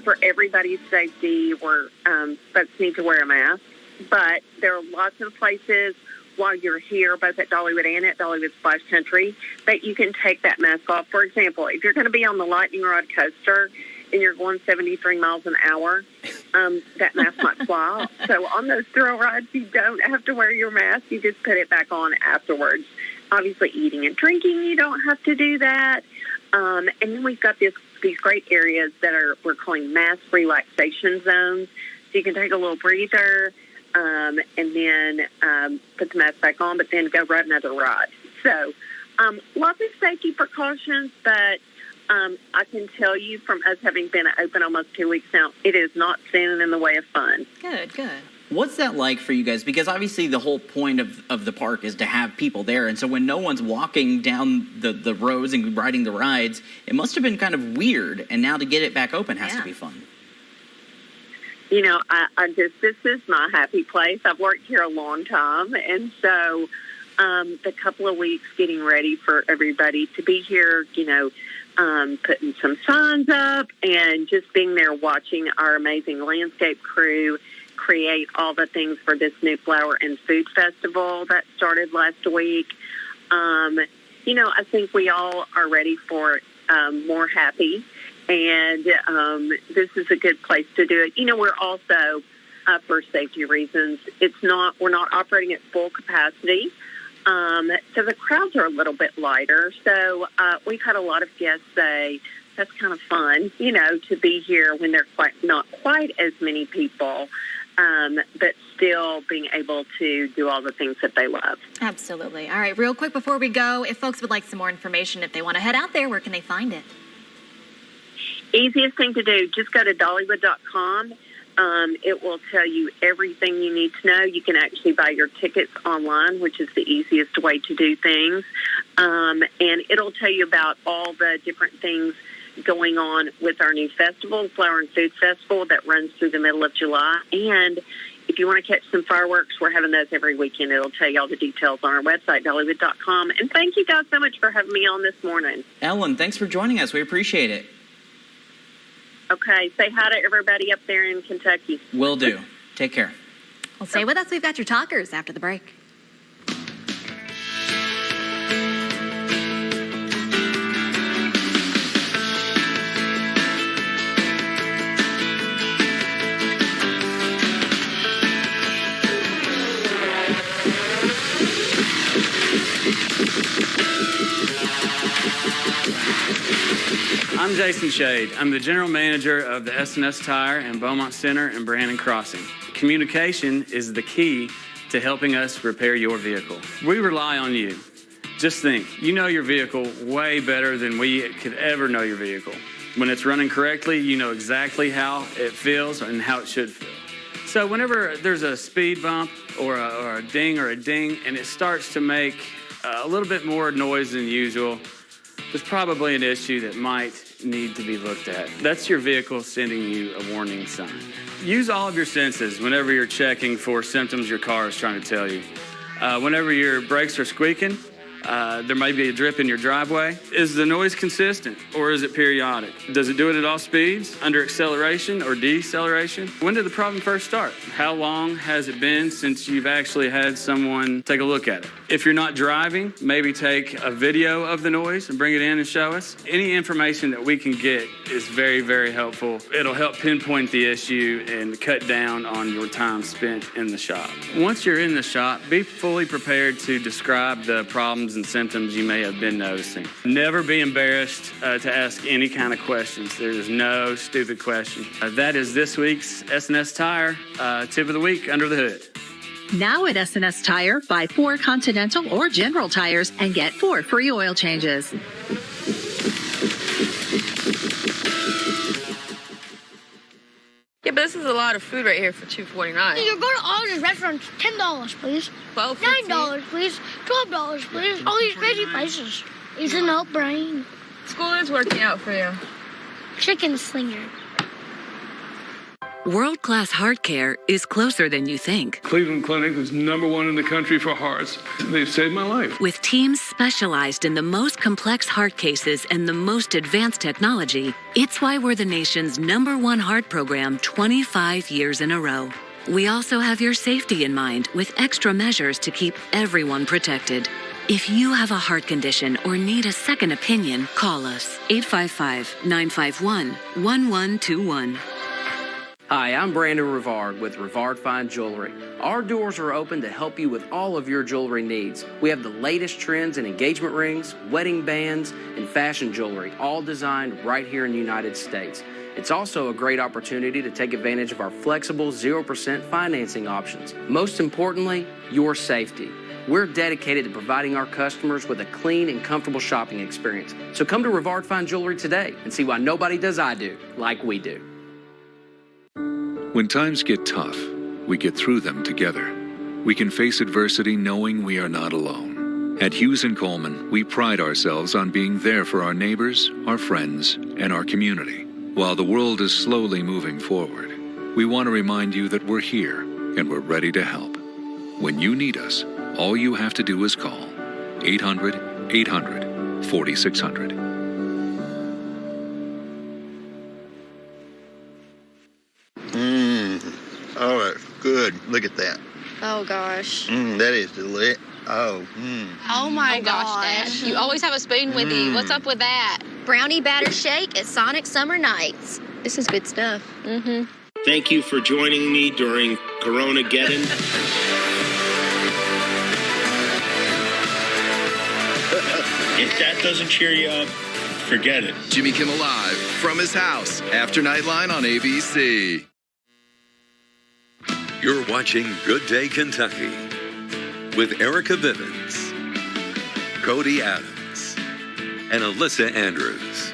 [SPEAKER 1] for everybody's safety, folks need to wear a mask. But there are lots of places while you're here, both at Dollywood and at Dollywood Splash Country, that you can take that mask off. For example, if you're going to be on the Lightning Rod coaster and you're going 73 miles an hour, that mask might fly off. So on those thrill rides, you don't have to wear your mask. You just put it back on afterwards. Obviously, eating and drinking, you don't have to do that. And then we've got these great areas that we're calling mask relaxation zones. So you can take a little breather, and then put the mask back on, but then go ride another ride. So lots of safety precautions, but I can tell you from us having been open almost 2 weeks now, it is not standing in the way of fun.
[SPEAKER 3] Good.
[SPEAKER 4] What's that like for you guys? Because obviously the whole point of the park is to have people there. And so when no one's walking down the roads and riding the rides, it must have been kind of weird. And now to get it back open has to be fun.
[SPEAKER 1] You know, this is my happy place. I've worked here a long time. And so the couple of weeks getting ready for everybody to be here, you know, putting some signs up and just being there watching our amazing landscape crew create all the things for this new flower and food festival that started last week. You know, I think we all are ready for more happy, and this is a good place to do it. You know, we're also, for safety reasons, we're not operating at full capacity. So the crowds are a little bit lighter. So we've had a lot of guests say that's kind of fun, you know, to be here when there are not quite as many people, but still being able to do all the things that they love.
[SPEAKER 3] Absolutely. All right, real quick before we go, if folks would like some more information, if they want to head out there, where can they find it?
[SPEAKER 1] Easiest thing to do, just go to Dollywood.com. It will tell you everything you need to know. You can actually buy your tickets online, which is the easiest way to do things. And it'll tell you about all the different things going on with our new festival, Flower and Food Festival, that runs through the middle of July. And if you want to catch some fireworks, we're having those every weekend. It'll tell you all the details on our website, Dollywood.com. And thank you guys so much for having me on this morning.
[SPEAKER 4] Ellen, thanks for joining us. We appreciate it.
[SPEAKER 1] Okay, say hi to everybody up there in Kentucky.
[SPEAKER 4] Will do. Take care.
[SPEAKER 3] Well, stay with us. We've got your talkers after the break.
[SPEAKER 17] I'm Jason Shade. I'm the general manager of the S&S Tire and Beaumont Center and Brandon Crossing. Communication is the key to helping us repair your vehicle. We rely on you. Just think, you know your vehicle way better than we could ever know your vehicle. When it's running correctly, you know exactly how it feels and how it should feel. So whenever there's a speed bump or a ding and it starts to make a little bit more noise than usual, there's probably an issue that might need to be looked at. That's your vehicle sending you a warning sign. Use all of your senses whenever you're checking for symptoms your car is trying to tell you. Whenever your brakes are squeaking, there may be a drip in your driveway. Is the noise consistent or is it periodic? Does it do it at all speeds, under acceleration or deceleration? When did the problem first start? How long has it been since you've actually had someone take a look at it? If you're not driving, maybe take a video of the noise and bring it in and show us. Any information that we can get is very, very helpful. It'll help pinpoint the issue and cut down on your time spent in the shop. Once you're in the shop, be fully prepared to describe the problems and symptoms you may have been noticing. Never be embarrassed to ask any kind of questions. There's no stupid question. That is this week's S&S Tire tip of the week, Under the Hood.
[SPEAKER 13] Now at S&S Tire, buy 4 Continental or General tires and get 4 free oil changes.
[SPEAKER 18] Yeah, but this is a lot of food right here for $2.49.
[SPEAKER 20] You're going to all these restaurants, $10, please. $9, please. $12, please. All these crazy prices. It's a no-brainer.
[SPEAKER 18] School is working out for you.
[SPEAKER 20] Chicken slinger.
[SPEAKER 14] World-class heart care is closer than you think.
[SPEAKER 6] Cleveland Clinic is #1 in the country for hearts. They've saved my life.
[SPEAKER 14] With teams specialized in the most complex heart cases and the most advanced technology, it's why we're the nation's #1 heart program 25 years in a row. We also have your safety in mind with extra measures to keep everyone protected. If you have a heart condition or need a second opinion, call us 855-951-1121.
[SPEAKER 15] Hi, I'm Brandon Rivard with Rivard Fine Jewelry. Our doors are open to help you with all of your jewelry needs. We have the latest trends in engagement rings, wedding bands, and fashion jewelry, all designed right here in the United States. It's also a great opportunity to take advantage of our flexible 0% financing options. Most importantly, your safety. We're dedicated to providing our customers with a clean and comfortable shopping experience. So come to Rivard Fine Jewelry today and see why nobody does I do like we do.
[SPEAKER 11] When times get tough, we get through them together. We can face adversity knowing we are not alone. At Hughes & Coleman, we pride ourselves on being there for our neighbors, our friends, and our community. While the world is slowly moving forward, we want to remind you that we're here and we're ready to help. When you need us, all you have to do is call 800-800-4600.
[SPEAKER 7] Oh, that's good. Look at that.
[SPEAKER 21] Oh, gosh.
[SPEAKER 7] That is delicious. Oh,
[SPEAKER 21] Oh, my gosh, Dash. You always have a spoon with you. What's up with that? Brownie batter shake at Sonic Summer Nights. This is good stuff.
[SPEAKER 22] Thank you for joining me during Corona-geddon. If that doesn't cheer you up, forget it.
[SPEAKER 24] Jimmy Kimmel Live from his house after Nightline on ABC.
[SPEAKER 5] You're watching Good Day Kentucky with Erica Bivens, Cody Adams, and Alyssa Andrews.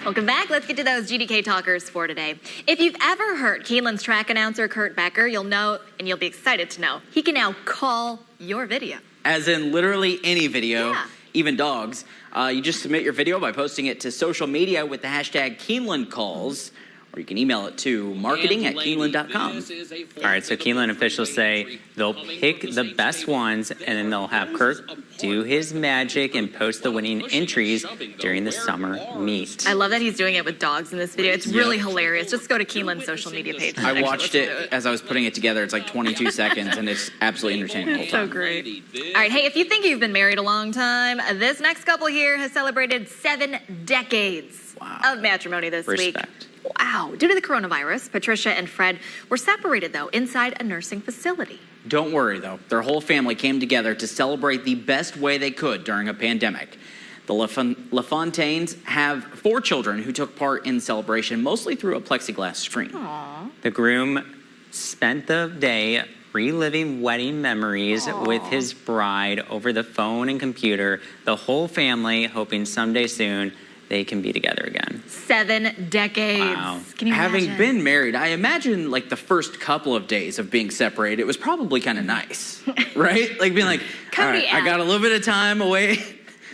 [SPEAKER 3] Welcome back. Let's get to those GDK talkers for today. If you've ever heard Keeneland's track announcer Kurt Becker, you'll know, and you'll be excited to know, he can now call your video.
[SPEAKER 4] As in literally any video, even dogs. You just submit your video by posting it to social media with the hashtag Keeneland Calls, or you can email it to marketing@keeneland.com.
[SPEAKER 26] All right, so Keeneland officials say they'll pick the best ones, and then they'll have Kurt do his magic and post the winning entries during the summer meet.
[SPEAKER 3] I love that he's doing it with dogs in this video. It's really hilarious. Just go to Keeneland's social media page.
[SPEAKER 4] I watched it as I was putting it together. It's like 22 seconds, and it's absolutely entertaining the whole time.
[SPEAKER 3] So great. All right, hey, if you think you've been married a long time, this next couple here has celebrated 7 decades of matrimony this week. Wow. Due to the coronavirus, Patricia and Fred were separated, though, inside a nursing facility.
[SPEAKER 4] Don't worry, though. Their whole family came together to celebrate the best way they could during a pandemic. The LaFontaines have 4 children who took part in celebration, mostly through a plexiglass screen.
[SPEAKER 3] Aww.
[SPEAKER 26] The groom spent the day reliving wedding memories with his bride over the phone and computer. The whole family hoping someday soon they can be together again.
[SPEAKER 3] 7 decades.
[SPEAKER 4] Wow.
[SPEAKER 3] Can you
[SPEAKER 4] Having
[SPEAKER 3] imagine?
[SPEAKER 4] been married, I imagine like the first couple of days of being separated, it was probably kind of nice, right? Like being like, all right, I got a little bit of time away.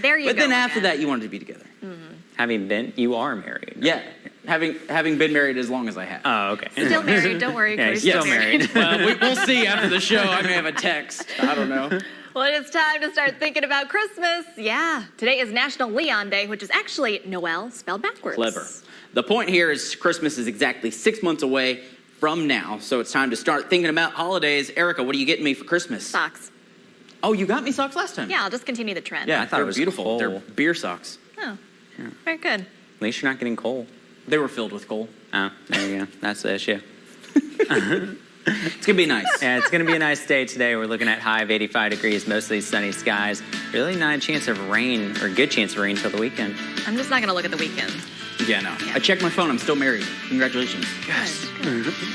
[SPEAKER 3] There you
[SPEAKER 4] go. But then after
[SPEAKER 3] again.
[SPEAKER 4] that, you wanted to be together.
[SPEAKER 26] You are married.
[SPEAKER 4] Yeah. Having been married as long as I have.
[SPEAKER 26] Oh, okay.
[SPEAKER 3] Still married, don't worry.
[SPEAKER 26] Yeah,
[SPEAKER 3] Cody's
[SPEAKER 26] still married.
[SPEAKER 4] Well, we'll see after the show. I may have a text. I don't know.
[SPEAKER 3] Well, it's time to start thinking about Christmas. Yeah, today is National Leon Day, which is actually Noel spelled backwards.
[SPEAKER 4] Clever. The point here is Christmas is exactly 6 months away from now, so it's time to start thinking about holidays. Erica, what are you getting me for Christmas?
[SPEAKER 3] Socks.
[SPEAKER 4] Oh, you got me socks last time.
[SPEAKER 3] Yeah, I'll just continue the trend.
[SPEAKER 4] Yeah, I thought
[SPEAKER 26] it
[SPEAKER 4] they're
[SPEAKER 26] was
[SPEAKER 4] beautiful.
[SPEAKER 26] coal.
[SPEAKER 4] They're beer socks.
[SPEAKER 3] Oh, very good.
[SPEAKER 26] At least you're not getting coal.
[SPEAKER 4] They were filled with coal.
[SPEAKER 26] Oh, there you go. That's the issue.
[SPEAKER 4] It's going to be nice.
[SPEAKER 26] Yeah, it's going to be a nice day today. We're looking at high of 85 degrees, mostly sunny skies. Really not a chance of rain, or good chance of rain till the weekend.
[SPEAKER 3] I'm just not going to look at the weekend.
[SPEAKER 4] Yeah, no. I checked my phone. I'm still married. Congratulations.
[SPEAKER 3] Yes.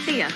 [SPEAKER 3] See ya.